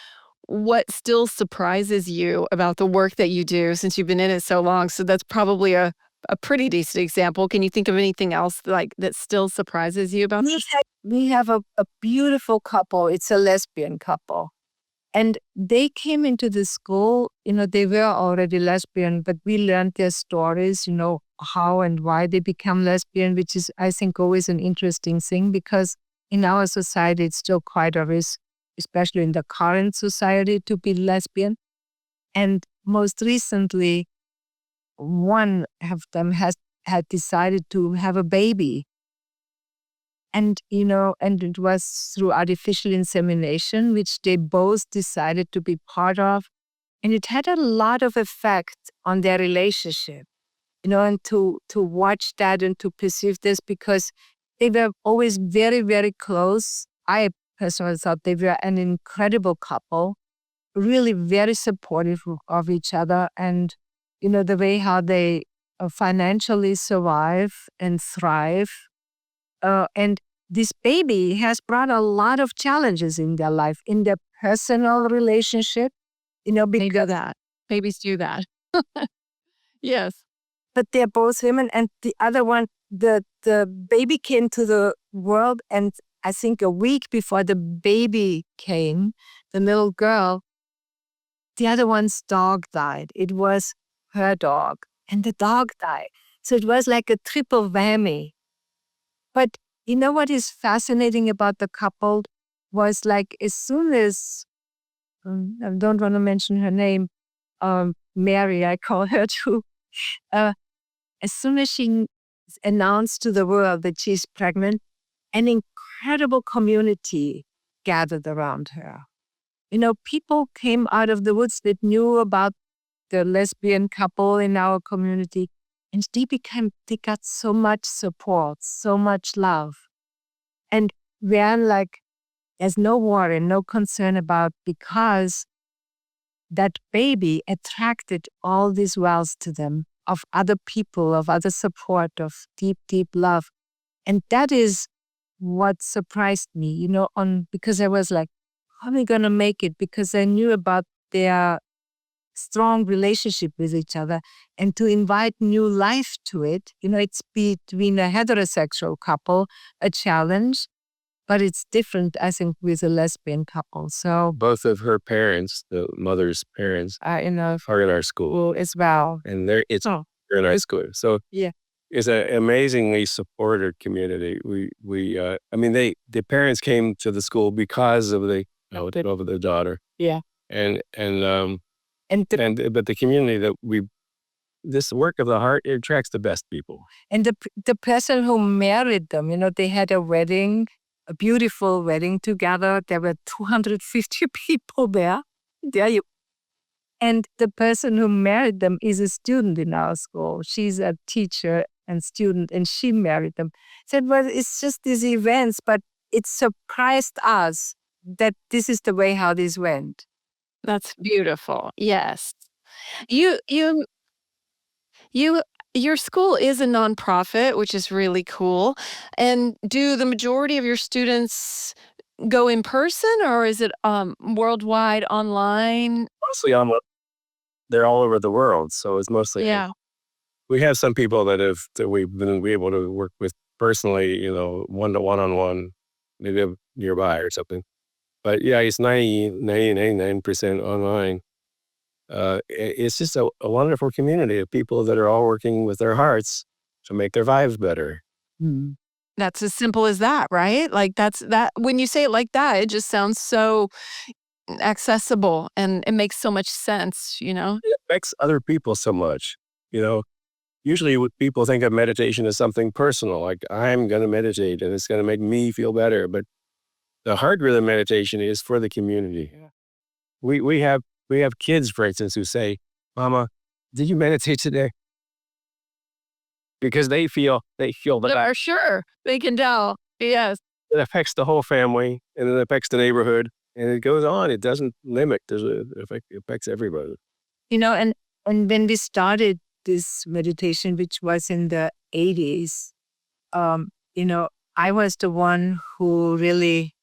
S1: what still surprises you about the work that you do since you've been in it so long. So that's probably a pretty decent example. Can you think of anything else like that still surprises you about this?
S3: We have a beautiful couple. It's a lesbian couple. And they came into the school, they were already lesbian, but we learned their stories, how and why they become lesbian, which is, I think, always an interesting thing because in our society, it's still quite a risk, especially in the current society, to be lesbian. And most recently, one of them had decided to have a baby. And it was through artificial insemination, which they both decided to be part of. And it had a lot of effect on their relationship, and to watch that and to perceive this because they were always very, very close. I personally thought they were an incredible couple, really very supportive of each other. And, the way how they financially survive and thrive. And this baby has brought a lot of challenges in their life, in their personal relationship,
S1: They do
S3: because
S1: that. Babies do that. Yes.
S3: but they're both women. And the other one, the baby came to the world, and I think a week before the baby came, the little girl, the other one's dog died. It was her dog, and the dog died. So it was like a triple whammy. But you know what is fascinating about the couple was like as soon as, I don't want to mention her name, Mary, I call her too. As soon as she announced to the world that she's pregnant, an incredible community gathered around her. People came out of the woods that knew about the lesbian couple in our community. And they got so much support, so much love. And we're like, there's no worry, no concern about, because that baby attracted all this wealth to them of other people, of other support, of deep, deep love. And that is what surprised me, because I was like, how are we going to make it? Because I knew about their strong relationship with each other, and to invite new life to it. It's between a heterosexual couple, a challenge, but it's different, I think, with a lesbian couple. So
S2: Both of her parents, the mother's parents, are in our school
S3: as well.
S2: and they're in our school. So
S3: Yeah.
S2: it's an amazingly supportive community. The parents came to the school because of the daughter.
S3: Yeah.
S2: And
S3: And
S2: but the community this work of the heart, it attracts the best people.
S3: And the person who married them, they had a wedding, a beautiful wedding together. There were 250 people there. And the person who married them is a student in our school. She's a teacher and student, and she married them. Said, well, it's just these events, but it surprised us that this is the way how this went.
S1: That's beautiful. Yes. You you you your school is a nonprofit, which is really cool. And do the majority of your students go in person, or is it worldwide online?
S2: Mostly they're all over the world, so it's mostly.
S1: Yeah.
S2: We have some people that we've been able to work with personally, one to one-on-one. They live nearby or something. But yeah, it's 99% online. It's just a wonderful community of people that are all working with their hearts to make their lives better.
S3: Mm.
S1: That's as simple as that, right? Like that when you say it like that, it just sounds so accessible and it makes so much sense.
S2: It affects other people so much. Usually people think of meditation as something personal, like I'm going to meditate and it's going to make me feel better. But the heart rhythm meditation is for the community. Yeah. We have kids, for instance, who say, "Mama, did you meditate today?" Because they feel that
S1: Sure, they can tell. Yes.
S2: it affects the whole family and it affects the neighborhood and it goes on. It doesn't limit. It affects everybody.
S3: And when we started this meditation, which was in the 80s, I was the one who really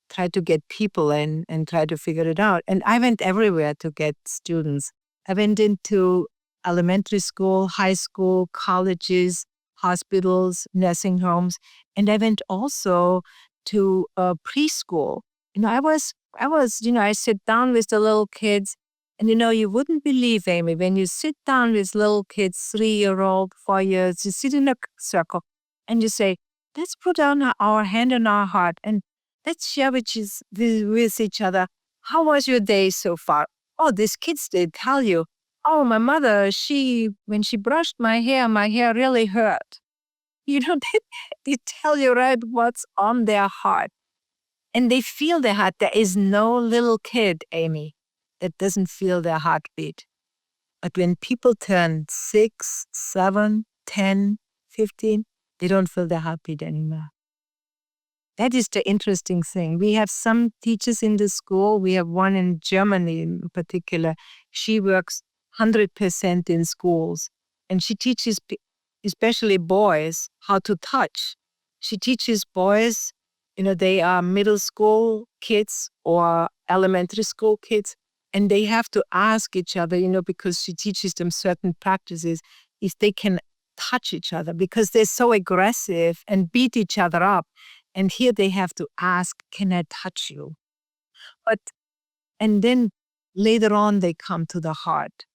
S3: tried to get people in and tried to figure it out. And I went everywhere to get students. I went into elementary school, high school, colleges, hospitals, nursing homes, and I went also to preschool. I sit down with the little kids, and you wouldn't believe, Amy, when you sit down with little kids, 3-year-old, 4 years, you sit in a circle and you say, let's put down our hand on our heart and let's share with each other. How was your day so far? Oh, these kids, they tell you, oh, my mother, when she brushed my hair really hurt. They tell you right what's on their heart. And they feel their heart. There is no little kid, Amy, that doesn't feel their heartbeat. But when people turn 6, 7, 10, 15, they don't feel their heartbeat anymore. That is the interesting thing. We have some teachers in the school. We have one in Germany in particular. She works 100% in schools. And she teaches especially boys how to touch. She teaches boys, they are middle school kids or elementary school kids. And they have to ask each other, because she teaches them certain practices, if they can touch each other because they're so aggressive and beat each other up. And here they have to ask, can I touch you? And then later on, they come to the heart.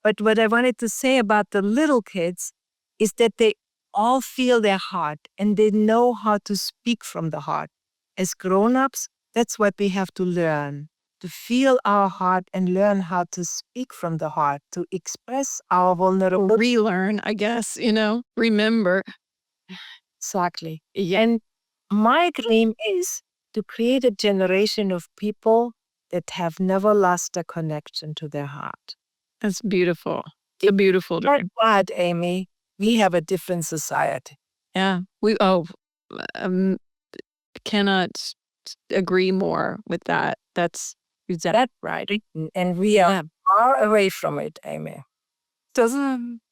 S3: But what I wanted to say about the little kids is that they all feel their heart and they know how to speak from the heart. As grown-ups, that's what we have to learn, to feel our heart and learn how to speak from the heart, to express our vulnerability.
S1: Relearn, I guess, remember.
S3: Exactly. And my dream is to create a generation of people that have never lost a connection to their heart.
S1: That's beautiful. It's a beautiful
S3: Not
S1: dream.
S3: bad, Amy. We have a different society.
S1: Yeah. Um, cannot agree more with that. That's
S3: That's right. And we are far away from it, Amy.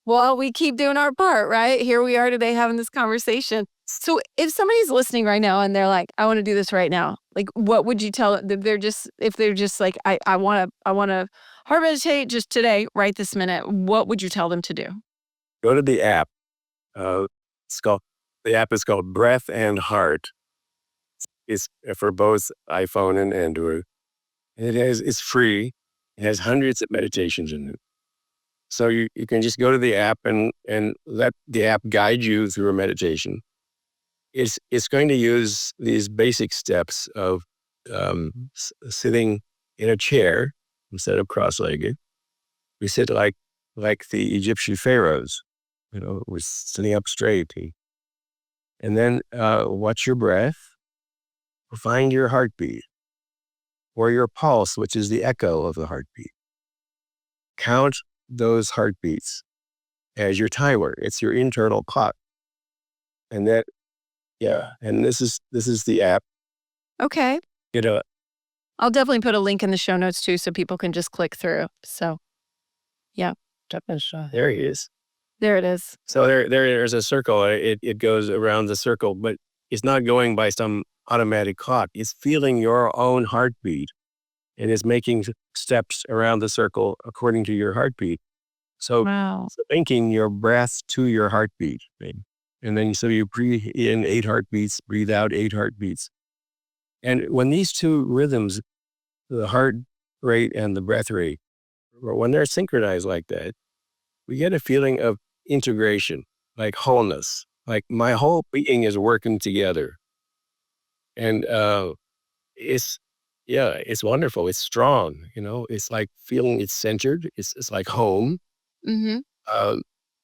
S1: Well, we keep doing our part, right? Here we are today having this conversation. So if somebody's listening right now and they're like, I want to do this right now, like what would you tell them? If they're just like, I wanna heart meditate just today, right this minute, what would you tell them to do?
S2: Go to the app. Uh, it's called, the app is called Breath and Heart. It's for both iPhone and Android. It's free. It has hundreds of meditations in it. So you can just go to the app and let the app guide you through a meditation. It's going to use these basic steps of sitting in a chair instead of cross-legged. We sit like the Egyptian pharaohs, we're sitting up straight. And then watch your breath, find your heartbeat or your pulse, which is the echo of the heartbeat. Count those heartbeats as your timer. It's your internal clock. And that, and this is the app.
S1: Okay.
S2: You know,
S1: I'll definitely put a link in the show notes too so people can just click through. So, yeah.
S2: There he is.
S1: There it is.
S2: So there's a circle. It goes around the circle, but it's not going by some automatic clock. It's feeling your own heartbeat, and it's making steps around the circle according to your heartbeat. So
S1: Wow.
S2: linking your breath to your heartbeat, right? And then so you breathe in 8 heartbeats, breathe out 8 heartbeats. And when these two rhythms, the heart rate and the breath rate, when they're synchronized like that, we get a feeling of integration, like wholeness, like my whole being is working together. And it's wonderful. It's strong, it's like feeling it's centered. It's like home.
S1: Mm-hmm.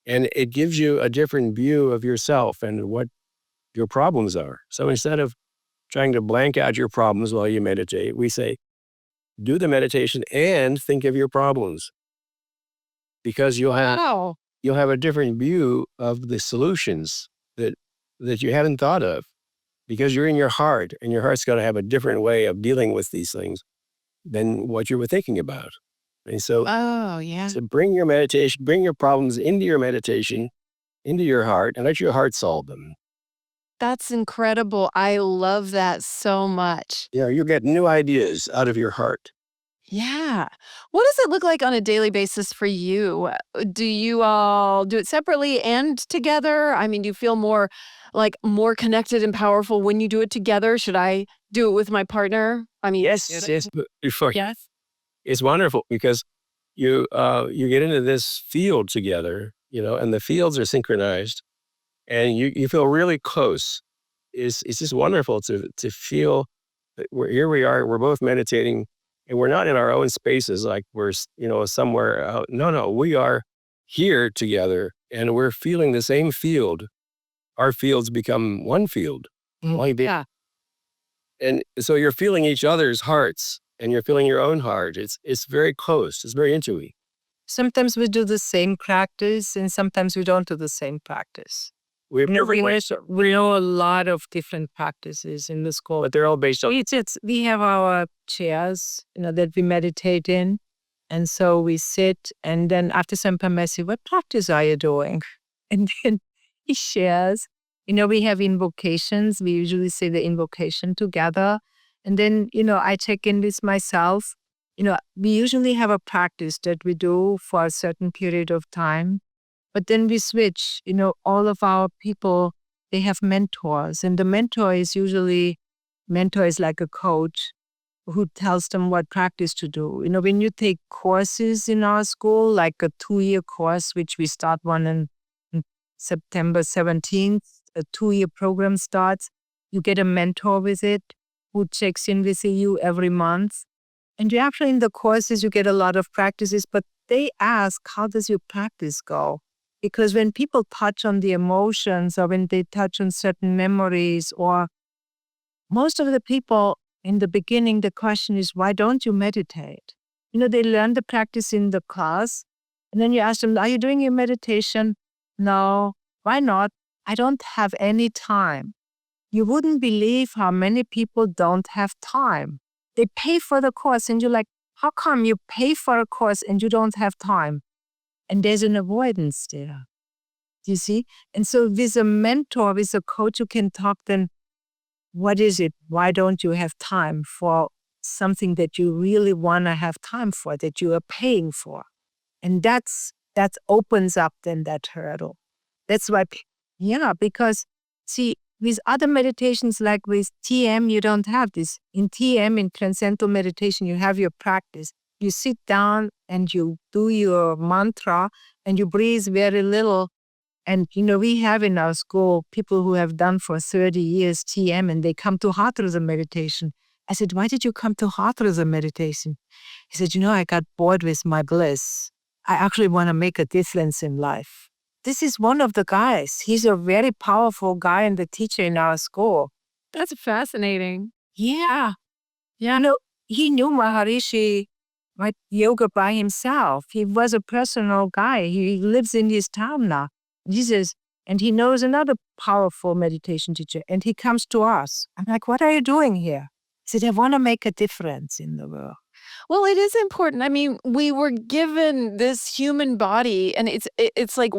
S2: And it gives you a different view of yourself and what your problems are. So instead of trying to blank out your problems while you meditate, we say, do the meditation and think of your problems, because you'll have a different view of the solutions that you haven't thought of, because you're in your heart, and your heart's going to have a different way of dealing with these things than what you were thinking about. And so, so bring your problems into your meditation, into your heart, and let your heart solve them.
S1: That's incredible. I love that so much.
S2: Yeah, you get new ideas out of your heart.
S1: Yeah. What does it look like on a daily basis for you? Do you all do it separately and together? I mean, do you feel more connected and powerful when you do it together? Should I do it with my partner? I mean,
S2: Yes. But
S1: yes.
S2: it's wonderful because you get into this field together, and the fields are synchronized, and you feel really close. It's just wonderful to feel that here we are, we're both meditating, and we're not in our own spaces like we're somewhere out. No, we are here together, and we're feeling the same field. Our fields become one field.
S1: Yeah.
S2: And so you're feeling each other's hearts, and you're feeling your own heart. It's very close. It's very intuitive.
S3: Sometimes we do the same practice and sometimes we don't do the same practice. We know a lot of different practices in the school.
S2: But they're all based on.
S3: We have our chairs, that we meditate in. And so we sit, and then after some time I say, what practice are you doing? And then he shares. We have invocations. We usually say the invocation together. And then, I check in with myself. We usually have a practice that we do for a certain period of time. But then we switch. All of our people, they have mentors. And the mentor is like a coach who tells them what practice to do. When you take courses in our school, like a 2-year course, which we start one in September 17th, a 2-year program starts, you get a mentor with it who checks in with you every month. And you actually in the courses, you get a lot of practices, but they ask, how does your practice go? Because when people touch on the emotions or when they touch on certain memories, or most of the people in the beginning, the question is, why don't you meditate? They learn the practice in the class, And then you ask them, are you doing your meditation? No. Why not? I don't have any time. You wouldn't believe how many people don't have time. They pay for the course and you're like, how come you pay for a course and you don't have time? And there's an avoidance there. Do you see? And so with a mentor, with a coach, you can talk then, what is it? Why don't you have time for something that you really want to have time for, that you are paying for? And that opens up then that hurdle. That's why, because see, with other meditations like with TM, you don't have this. In TM, in transcendental meditation, you have your practice. You sit down and you do your mantra and you breathe very little. And, we have in our school people who have done for 30 years TM and they come to heart rhythm meditation. I said, why did you come to heart rhythm meditation? He said, I got bored with my bliss. I actually want to make a difference in life. This is one of the guys. He's a very powerful guy and the teacher in our school.
S1: That's fascinating.
S3: Yeah. Yeah. He knew Maharishi yoga by himself. He was a personal guy. He lives in his town now. Jesus. And he knows another powerful meditation teacher. And he comes to us. I'm like, what are you doing here? He said, I want to make a difference in the world.
S1: Well, it is important. I mean, we were given this human body and it's like,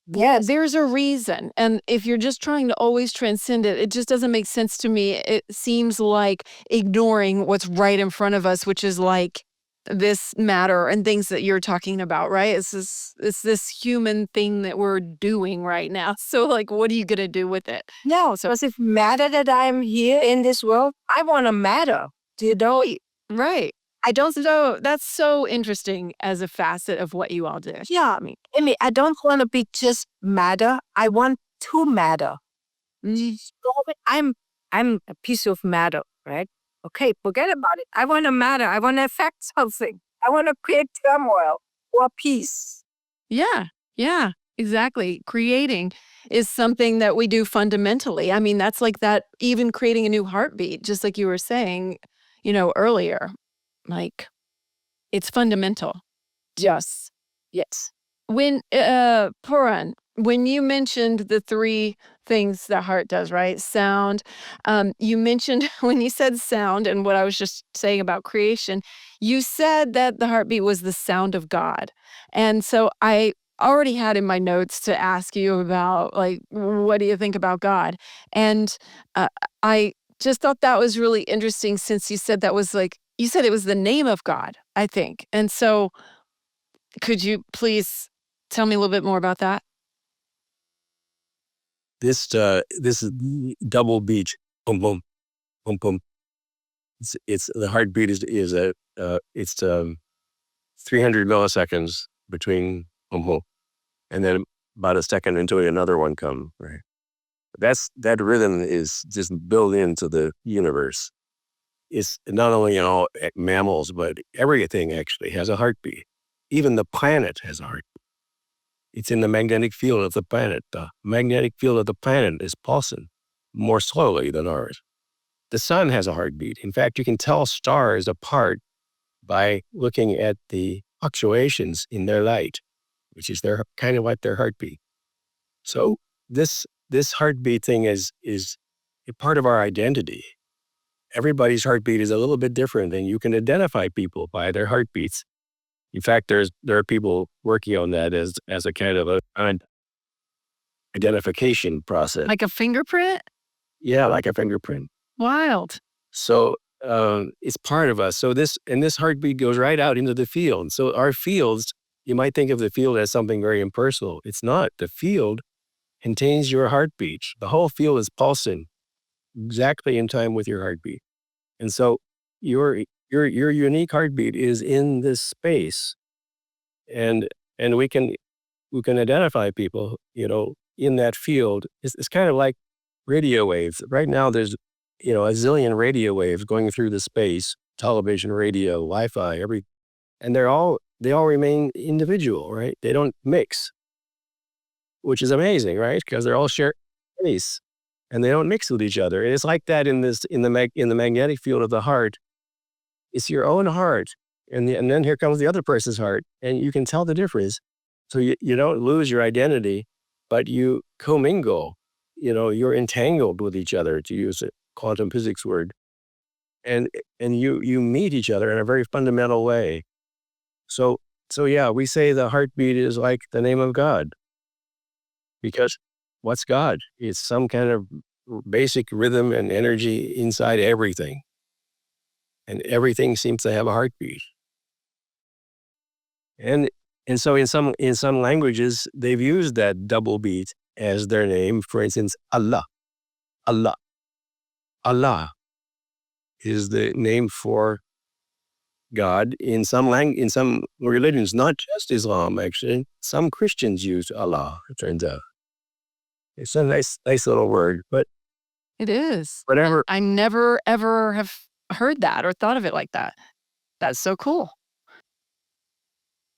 S3: Yes.
S1: there's a reason. And if you're just trying to always transcend it, it just doesn't make sense to me. It seems like ignoring what's right in front of us, which is like this matter and things that you're talking about, right? It's this human thing that we're doing right now. So like, what are you going to do with it?
S3: No, so as if matter that I'm here in this world, I want to matter. Do you know?
S1: Right. I don't know. That's so interesting as a facet of what you all do.
S3: Yeah, I mean, I don't want to be just matter. I want to matter. I'm a piece of matter, right? Okay, forget about it. I want to matter. I want to affect something. I want to create turmoil or peace.
S1: Yeah, exactly. Creating is something that we do fundamentally. I mean, that's like that, even creating a new heartbeat, just like you were saying, earlier. Like, it's fundamental.
S3: Yes.
S1: When, Puran, when you mentioned the 3 things the heart does, right? Sound, you mentioned when you said sound and what I was just saying about creation, you said that the heartbeat was the sound of God. And so I already had in my notes to ask you about, like, what do you think about God? And I just thought that was really interesting since you said that was like, you said it was the name of God, I think. And so could you please tell me a little bit more about that?
S2: This is double beat, boom, boom, boom, boom. It's the heartbeat is it's 300 milliseconds between boom, boom, and then about a second until another one comes. Right. That rhythm is just built into the universe. It's not only mammals, but everything actually has a heartbeat. Even the planet has a heartbeat. It's in the magnetic field of the planet. The magnetic field of the planet is pulsing more slowly than ours. The sun has a heartbeat. In fact, you can tell stars apart by looking at the fluctuations in their light, which is their kind of like their heartbeat. So this heartbeat thing is a part of our identity. Everybody's heartbeat is a little bit different, and you can identify people by their heartbeats. In fact, there are people working on that as a kind of an identification process.
S1: Like a fingerprint?
S2: Yeah, like a fingerprint.
S1: Wild.
S2: So it's part of us. So this heartbeat goes right out into the field. So our fields, you might think of the field as something very impersonal. It's not. The field contains your heartbeat. The whole field is pulsing exactly in time with your heartbeat. And so your unique heartbeat is in this space. And we can identify people, in that field. It's kind of like radio waves. Right now there's, a zillion radio waves going through the space, television, radio, Wi-Fi, and they all remain individual, right? They don't mix, which is amazing, right? Because they're all sharing space and they don't mix with each other. And it's like that in the magnetic field of the heart. It's your own heart And then here comes the other person's heart, and you can tell the difference. So you don't lose your identity, but you commingle. You're entangled with each other, to use a quantum physics word. And you meet each other in a very fundamental way. So yeah, we say the heartbeat is like the name of God. Because what's God? It's some kind of basic rhythm and energy inside everything. And everything seems to have a heartbeat. And so in some languages, they've used that double beat as their name. For instance, Allah. Allah. Allah is the name for God in some religions, not just Islam, actually. Some Christians use Allah, it turns out. It's a nice little word, but
S1: It is.
S2: whatever.
S1: I never, ever have heard that or thought of it like that. That's so cool.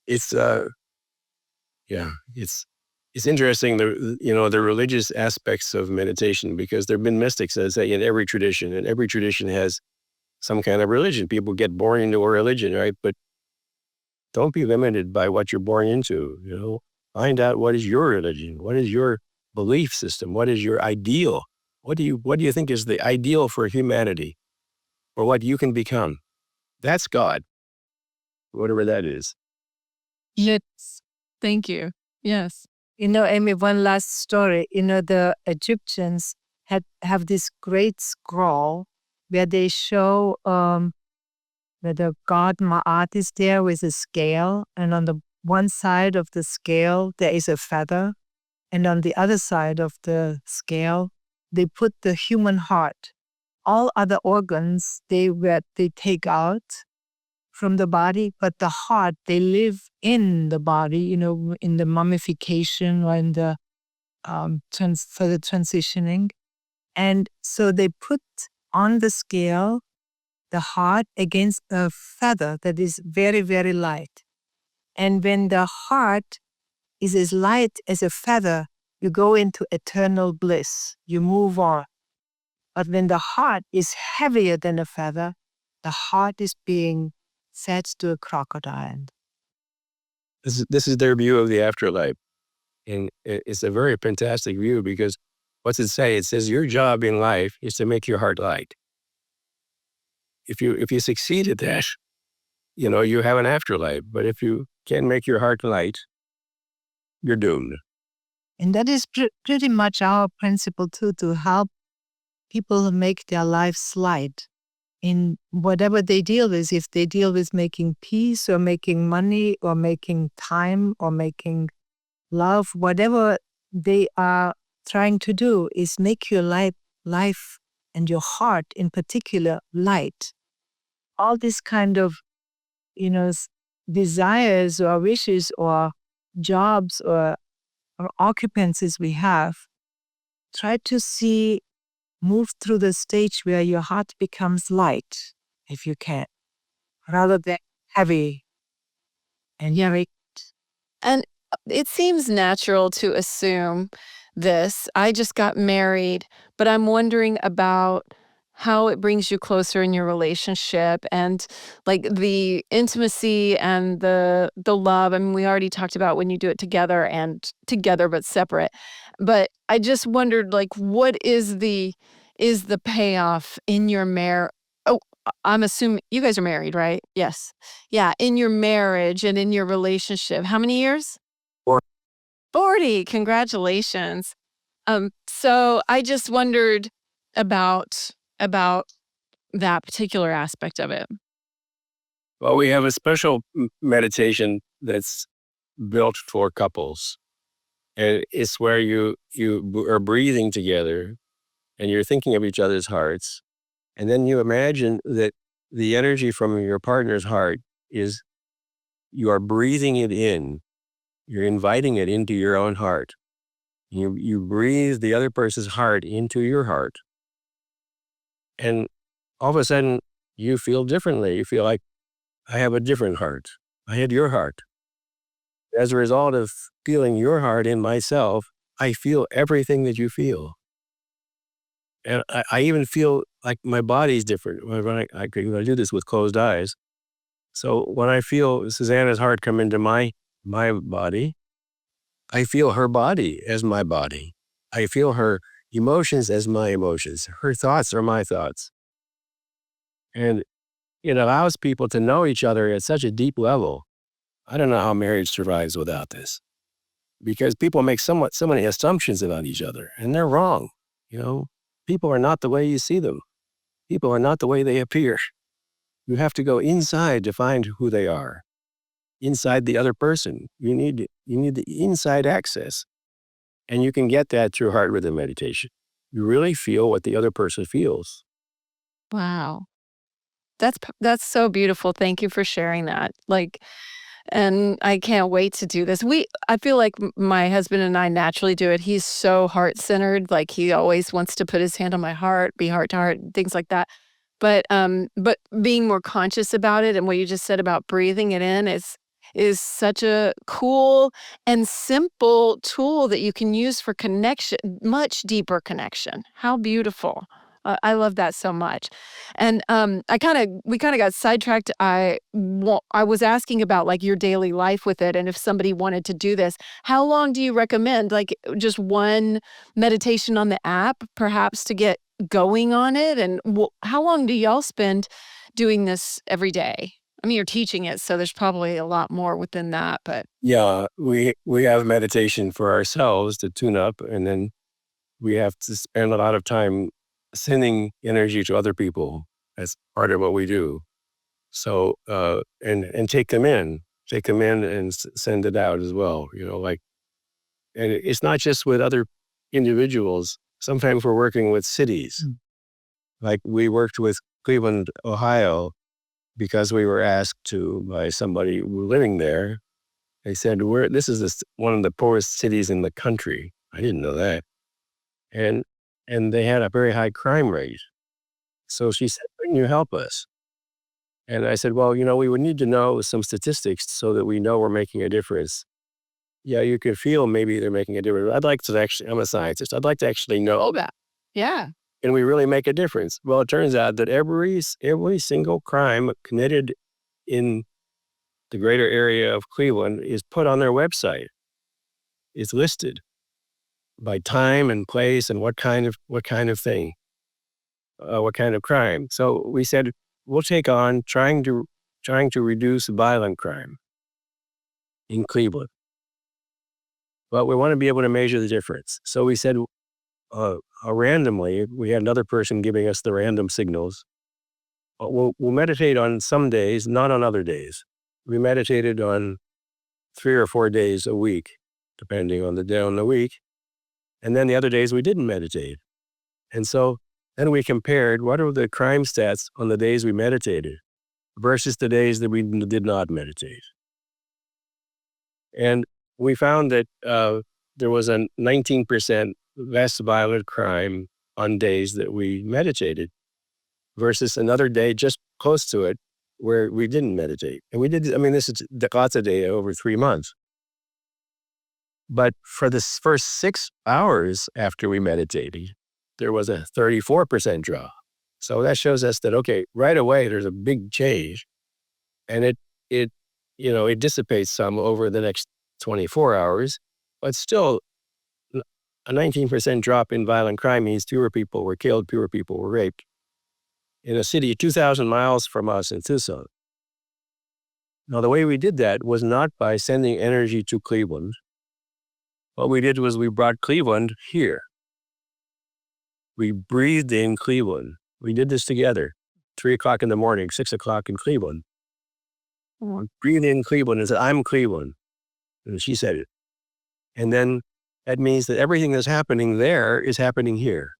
S2: It's yeah, it's interesting, the religious aspects of meditation, because there have been mystics that say in every tradition, and every tradition has some kind of religion. People get born into a religion, right? But don't be limited by what you're born into. Find out what is your religion, what is your belief system, what is your ideal, what do you think is the ideal for humanity, or what you can become. That's God, whatever that is.
S1: Yes. Thank you. Yes.
S3: Amy, one last story. The Egyptians have this great scroll where they show where the god Ma'at is there with a scale, and on the one side of the scale there is a feather, and on the other side of the scale they put the human heart. All other organs they take out from the body, but the heart, they live in the body, in the mummification or in the further transitioning. And so they put on the scale the heart against a feather that is very, very light. And when the heart is as light as a feather, you go into eternal bliss. You move on. But when the heart is heavier than a feather, the heart is being fed to a crocodile.
S2: This is their view of the afterlife. And it's a very fantastic view, because what's it say? It says your job in life is to make your heart light. If you succeed at that, you have an afterlife. But if you can't make your heart light, you're doomed.
S3: And that is pretty much our principle too, to help people make their lives light in whatever they deal with. If they deal with making peace or making money or making time or making love, whatever they are trying to do is make your life and your heart in particular light. All this kind of, desires or wishes or jobs or occupancies we have, try to move through the stage where your heart becomes light, if you can, rather than heavy and heavy.
S1: And it seems natural to assume this. I just got married, but I'm wondering about how it brings you closer in your relationship, and like the intimacy and the love. I mean, we already talked about when you do it together and together but separate. But I just wondered, like, what is the payoff in your Oh, I'm assuming you guys are married, right? Yes. Yeah, in your marriage and in your relationship. How many years?
S2: Or
S1: 40. Congratulations. So I just wondered about that particular aspect of it.
S2: well, we have a special meditation that's built for couples, and it's where you are breathing together, and you're thinking of each other's hearts, and then you imagine that the energy from your partner's heart is, you are breathing it in. You're inviting it into your own heart. You breathe the other person's heart into your heart. And all of a sudden, you feel differently. You feel like, I have a different heart. I had your heart. As a result of feeling your heart in myself, I feel everything that you feel. And I even feel like my body's different when I do this with closed eyes. So when I feel Susanna's heart come into my body, I feel her body as my body. I feel her emotions as my emotions. Her thoughts are my thoughts. And it allows people to know each other at such a deep level. I don't know how marriage survives without this, because people make so many assumptions about each other, and they're wrong. People are not the way you see them. People are not the way they appear. You have to go inside to find who they are. Inside the other person. You need the inside access. And you can get that through heart rhythm meditation. You really feel what the other person feels.
S1: Wow. That's so beautiful. Thank you for sharing that. And I can't wait to do this. I feel like my husband and I naturally do it. He's so heart-centered, like, he always wants to put his hand on my heart, be heart to heart, things like that. But being more conscious about it and what you just said about breathing it in is such a cool and simple tool that you can use for connection, much deeper connection. How beautiful. I love that so much. And, we kinda got sidetracked. I was asking about, like, your daily life with it, and if somebody wanted to do this, how long do you recommend? Like, just one meditation on the app, perhaps, to get going on it? And how long do y'all spend doing this every day? I mean, you're teaching it, so there's probably a lot more within that, but
S2: Yeah, we have meditation for ourselves to tune up, and then we have to spend a lot of time sending energy to other people as part of what we do. So, and take them in, and send it out as well. And it's not just with other individuals. Sometimes we're working with cities. Like we worked with Cleveland, Ohio, because we were asked to by somebody living there. They said, this is one of the poorest cities in the country. I didn't know that. And they had a very high crime rate. So she said, can you help us? And I said, well, we would need to know some statistics so that we know we're making a difference. Yeah, you could feel maybe they're making a difference. I'd like to actually, I'm a scientist. I'd like to actually know that.
S1: yeah.
S2: Can we really make a difference? Well, it turns out that every single crime committed in the greater area of Cleveland is put on their website. It's listed by time and place and what kind of thing, what kind of crime. So we said, we'll take on trying to reduce violent crime in Cleveland. But we want to be able to measure the difference. So we said, randomly, we had another person giving us the random signals. We'll meditate on some days, not on other days. We meditated on 3 or 4 days a week, depending on the day on the week. And then the other days we didn't meditate. And so then we compared what are the crime stats on the days we meditated versus the days that we did not meditate. And we found that there was a 19% less violent crime on days that we meditated versus another day just close to it where we didn't meditate. And this is lots of data over 3 months. But for the first 6 hours after we meditated, there was a 34% drop. So that shows us that, okay, right away, there's a big change. And it dissipates some over the next 24 hours, but still a 19% drop in violent crime means fewer people were killed, fewer people were raped in a city 2,000 miles from us in Tucson. Now, the way we did that was not by sending energy to Cleveland. What we did was we brought Cleveland here. We breathed in Cleveland. We did this together, 3 o'clock in the morning, 6 o'clock in Cleveland. Breathe in Cleveland and said, I'm Cleveland. And she said it. And then that means that everything that's happening there is happening here.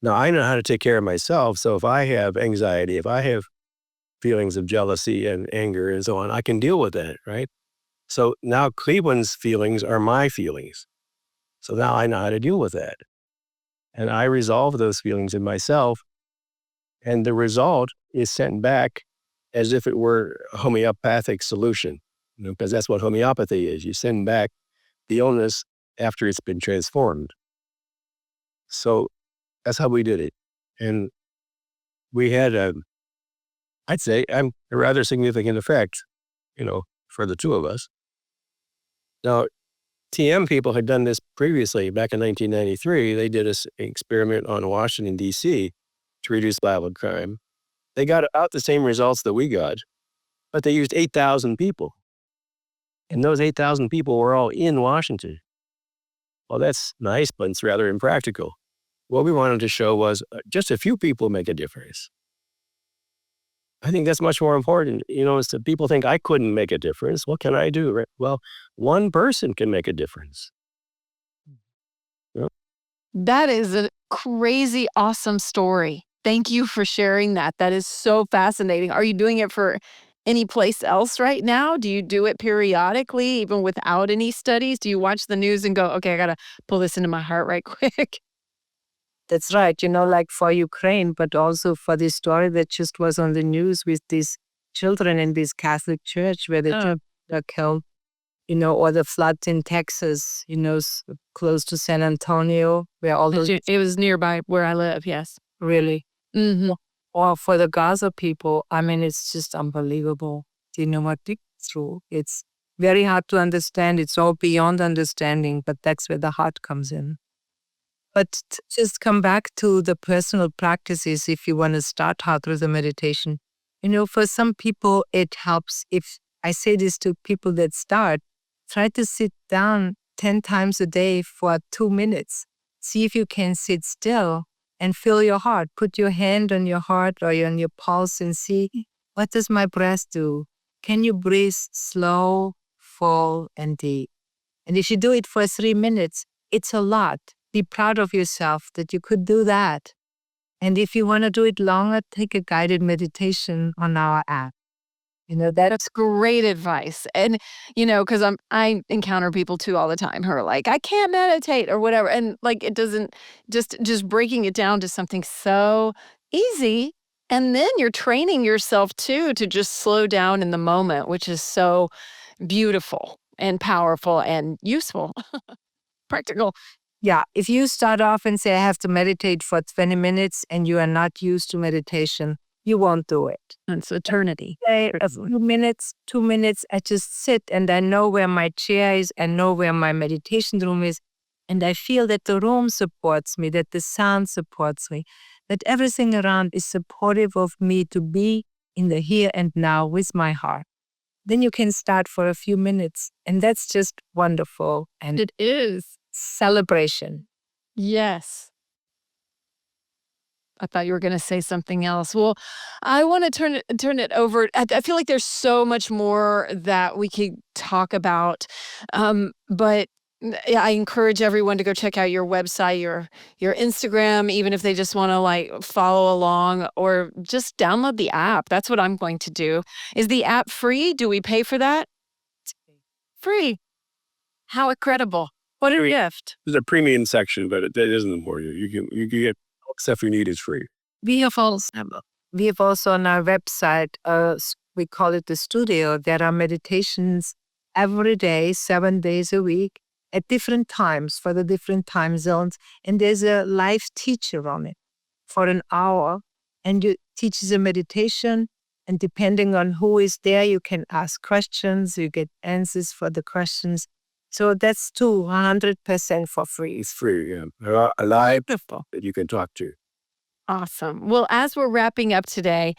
S2: Now, I know how to take care of myself. So if I have anxiety, if I have feelings of jealousy and anger and so on, I can deal with that, right? So now Cleveland's feelings are my feelings. So now I know how to deal with that. And I resolve those feelings in myself. And the result is sent back as if it were a homeopathic solution, because that's what homeopathy is. You send back the illness after it's been transformed. So that's how we did it. And we had I'd say I'm a rather significant effect, for the two of us. Now, TM people had done this previously. Back in 1993, they did an experiment on Washington, D.C. to reduce violent crime. They got out the same results that we got, but they used 8,000 people. And those 8,000 people were all in Washington. Well, that's nice, but it's rather impractical. What we wanted to show was just a few people make a difference. I think that's much more important. Is that people think I couldn't make a difference. What can I do? Right? Well, one person can make a difference.
S1: That is a crazy, awesome story. Thank you for sharing that. That is so fascinating. Are you doing it for any place else right now? Do you do it periodically, even without any studies? Do you watch the news and go, okay, I got to pull this into my heart right quick?
S3: That's right. Like for Ukraine, but also for this story that just was on the news with these children in this Catholic church where the children are killed, or the floods in Texas, close to San Antonio, where all those
S1: It was nearby where I live, yes.
S3: really,
S1: Hmm.
S3: or for the Gaza people, I mean, it's just unbelievable. What they go through. It's very hard to understand. It's all beyond understanding, but that's where the heart comes in. But just come back to the personal practices if you want to start out with the meditation. For some people, it helps. If I say this to people that start, try to sit down 10 times a day for 2 minutes. See if you can sit still and feel your heart. Put your hand on your heart or on your pulse and see, what does my breath do? Can you breathe slow, full, and deep? And if you do it for 3 minutes, it's a lot. Be proud of yourself that you could do that. And if you want to do it longer, take a guided meditation on our app.
S1: That's great advice. And, because I encounter people too all the time who are like, I can't meditate or whatever. And like, it doesn't just breaking it down to something so easy. And then you're training yourself too to just slow down in the moment, which is so beautiful and powerful and useful, practical.
S3: Yeah, if you start off and say, I have to meditate for 20 minutes and you are not used to meditation, you won't do it.
S1: It's eternity.
S3: Say a few minutes, 2 minutes, I just sit and I know where my chair is, I know where my meditation room is, and I feel that the room supports me, that the sound supports me, that everything around is supportive of me to be in the here and now with my heart. Then you can start for a few minutes, and that's just wonderful. And
S1: It is.
S3: celebration.
S1: Yes. I thought you were gonna say something else. Well, I wanna turn it over. I feel like there's so much more that we could talk about, but yeah, I encourage everyone to go check out your website, your Instagram, even if they just wanna, like, follow along or just download the app. That's what I'm going to do. Is the app free? Do we pay for that? Free. How incredible. What a gift.
S2: There's a premium section, but it isn't for you. You can get all the stuff you need is free.
S3: We have also on our website, we call it the studio. There are meditations every day, 7 days a week, at different times for the different time zones. And there's a live teacher on it for an hour, and you teaches a meditation. And depending on who is there, you can ask questions, you get answers for the questions. So that's 100% for free.
S2: It's free, yeah. There are a live
S1: Beautiful.
S2: that you can talk to.
S1: Awesome. Well, as we're wrapping up today,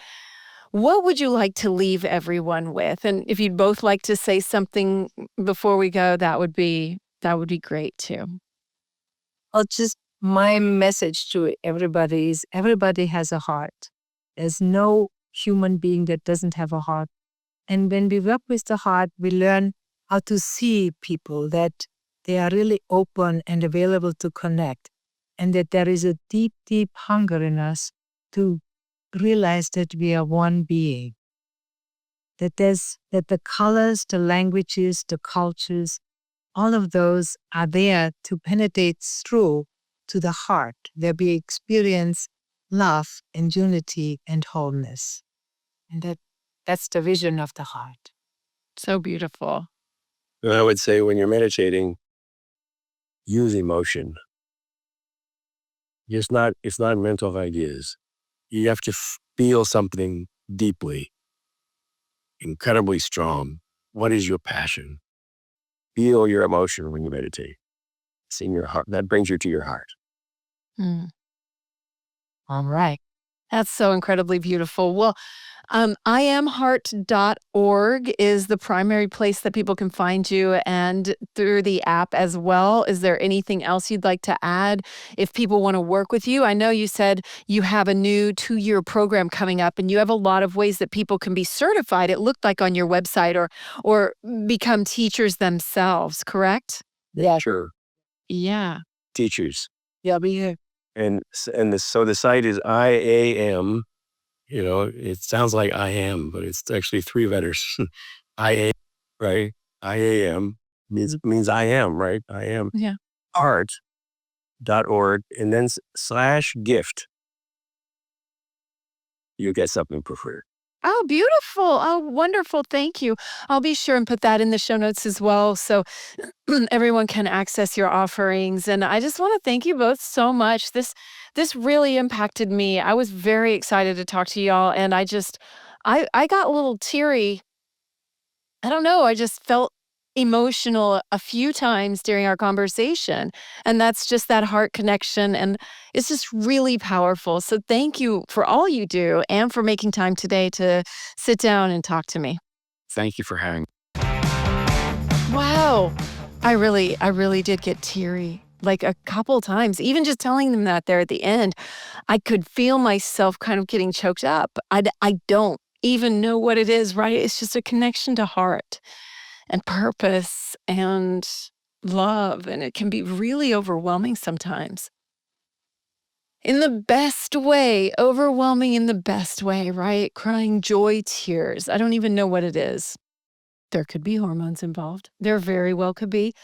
S1: what would you like to leave everyone with? And if you'd both like to say something before we go, that would be great too.
S3: Well, just my message to everybody is everybody has a heart. There's no human being that doesn't have a heart. And when we work with the heart, we learn how to see people, that they are really open and available to connect, and that there is a deep, deep hunger in us to realize that we are one being. That the colors, the languages, the cultures, all of those are there to penetrate through to the heart, where we experience love and unity and wholeness. And that's the vision of the heart.
S1: So beautiful.
S2: And I would say when you're meditating, use emotion. It's not mental ideas. You have to feel something deeply, incredibly strong. What is your passion? Feel your emotion when you meditate. It's in your heart. That brings you to your heart.
S1: Mm. All right. That's so incredibly beautiful. Well, iamheart.org is the primary place that people can find you, and through the app as well. Is there anything else you'd like to add if people want to work with you? I know you said you have a new 2-year program coming up, and you have a lot of ways that people can be certified, it looked like on your website, or become teachers themselves, correct?
S2: Yeah, sure.
S1: Yeah.
S2: Teachers.
S1: Yeah, be here.
S2: So the site is IAM. It sounds like I am, but it's actually 3 letters. IA, right? IAM means I am, right? I am
S1: Yeah.
S2: heart.org, and then /gift. You get something for free.
S1: Oh, beautiful. Oh, wonderful. Thank you. I'll be sure and put that in the show notes as well so everyone can access your offerings. And I just want to thank you both so much. This really impacted me. I was very excited to talk to y'all, and I got a little teary. I don't know, I just felt emotional a few times during our conversation, and that's just that heart connection, and it's just really powerful. So thank you for all you do and for making time today to sit down and talk to me.
S2: Thank you for having.
S1: Wow. I really did get teary, like, a couple times. Even just telling them that there at the end, I could feel myself kind of getting choked up. I don't even know what it is, right? It's just a connection to heart and purpose and love, and it can be really overwhelming sometimes. In the best way, overwhelming in the best way, right? Crying joy tears. I don't even know what it is. There could be hormones involved. There very well could be.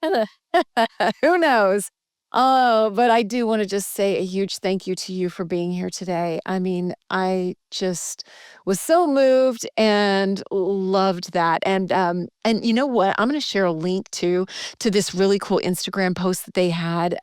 S1: Who knows? Oh, but I do want to just say a huge thank you to you for being here today. I mean, I just was so moved and loved that. And you know what? I'm going to share a link to this really cool Instagram post that they had.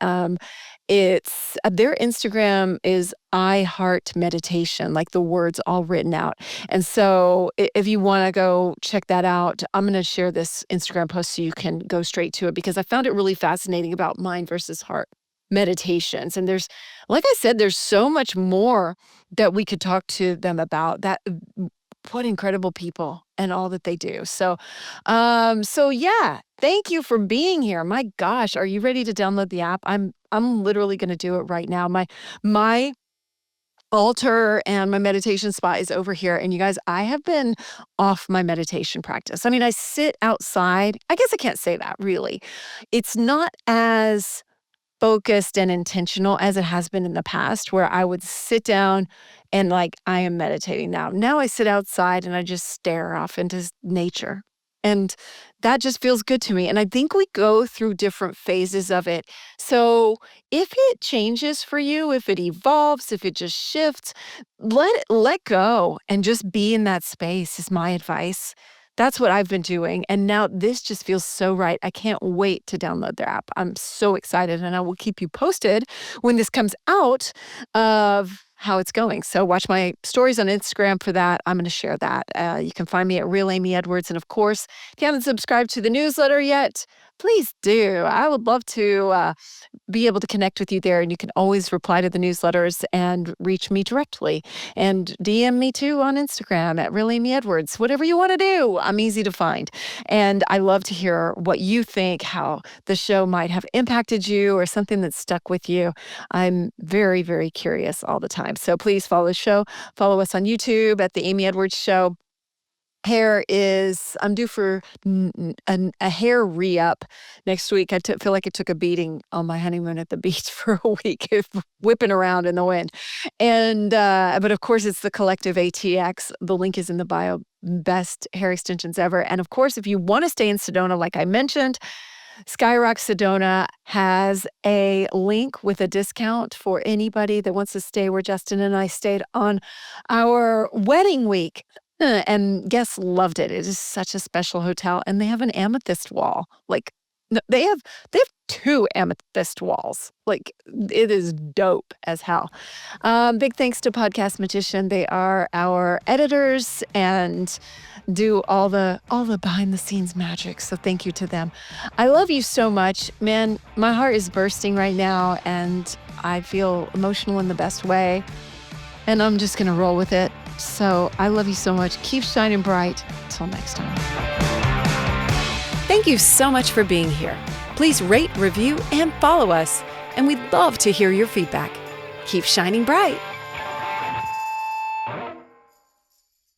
S1: It's their Instagram is I Heart Meditation, like the words all written out. And so if you want to go check that out, I'm going to share this Instagram post so you can go straight to it because I found it really fascinating about mind versus heart meditations. And like I said, there's so much more that we could talk to them about that. What incredible people and all that they do. So yeah, thank you for being here. My gosh, are you ready to download the app? I'm literally going to do it right now. My altar and my meditation spot is over here. And you guys, I have been off my meditation practice. I mean, I sit outside. I guess I can't say that really. It's not as focused and intentional as it has been in the past, where I would sit down and like, I am meditating now. Now I sit outside and I just stare off into nature. And that just feels good to me. And I think we go through different phases of it. So if it changes for you, if it evolves, if it just shifts, let go and just be in that space is my advice. That's what I've been doing. And now this just feels so right. I can't wait to download their app. I'm so excited, and I will keep you posted when this comes out of how it's going. So watch my stories on Instagram for that. I'm going to share that. You can find me at Real Amy Edwards. And of course, if you haven't subscribed to the newsletter yet, please do. I would love to be able to connect with you there. And you can always reply to the newsletters and reach me directly. And DM me too on Instagram at Real Amy Edwards. Whatever you want to do, I'm easy to find. And I love to hear what you think, how the show might have impacted you or something that stuck with you. I'm very, very curious all the time. So please follow the show. Follow us on YouTube at The Amy Edwards Show. I'm due for a hair re-up next week. Feel like I took a beating on my honeymoon at the beach for a week, whipping around in the wind. But of course, it's the Collective ATX. The link is in the bio. Best hair extensions ever. And of course, if you want to stay in Sedona, like I mentioned, Skyrock Sedona has a link with a discount for anybody that wants to stay where Justin and I stayed on our wedding week. And guests loved it. It is such a special hotel. And they have an amethyst wall. Like, No, they have 2 amethyst walls. Like, it is dope as hell. Big thanks to Podcast Magician. They are our editors and do all the behind the scenes magic. So thank you to them. I love you so much. Man, my heart is bursting right now and I feel emotional in the best way. And I'm just going to roll with it. So I love you so much. Keep shining bright. Till next time. Thank you so much for being here. Please rate, review, and follow us. And we'd love to hear your feedback. Keep shining bright.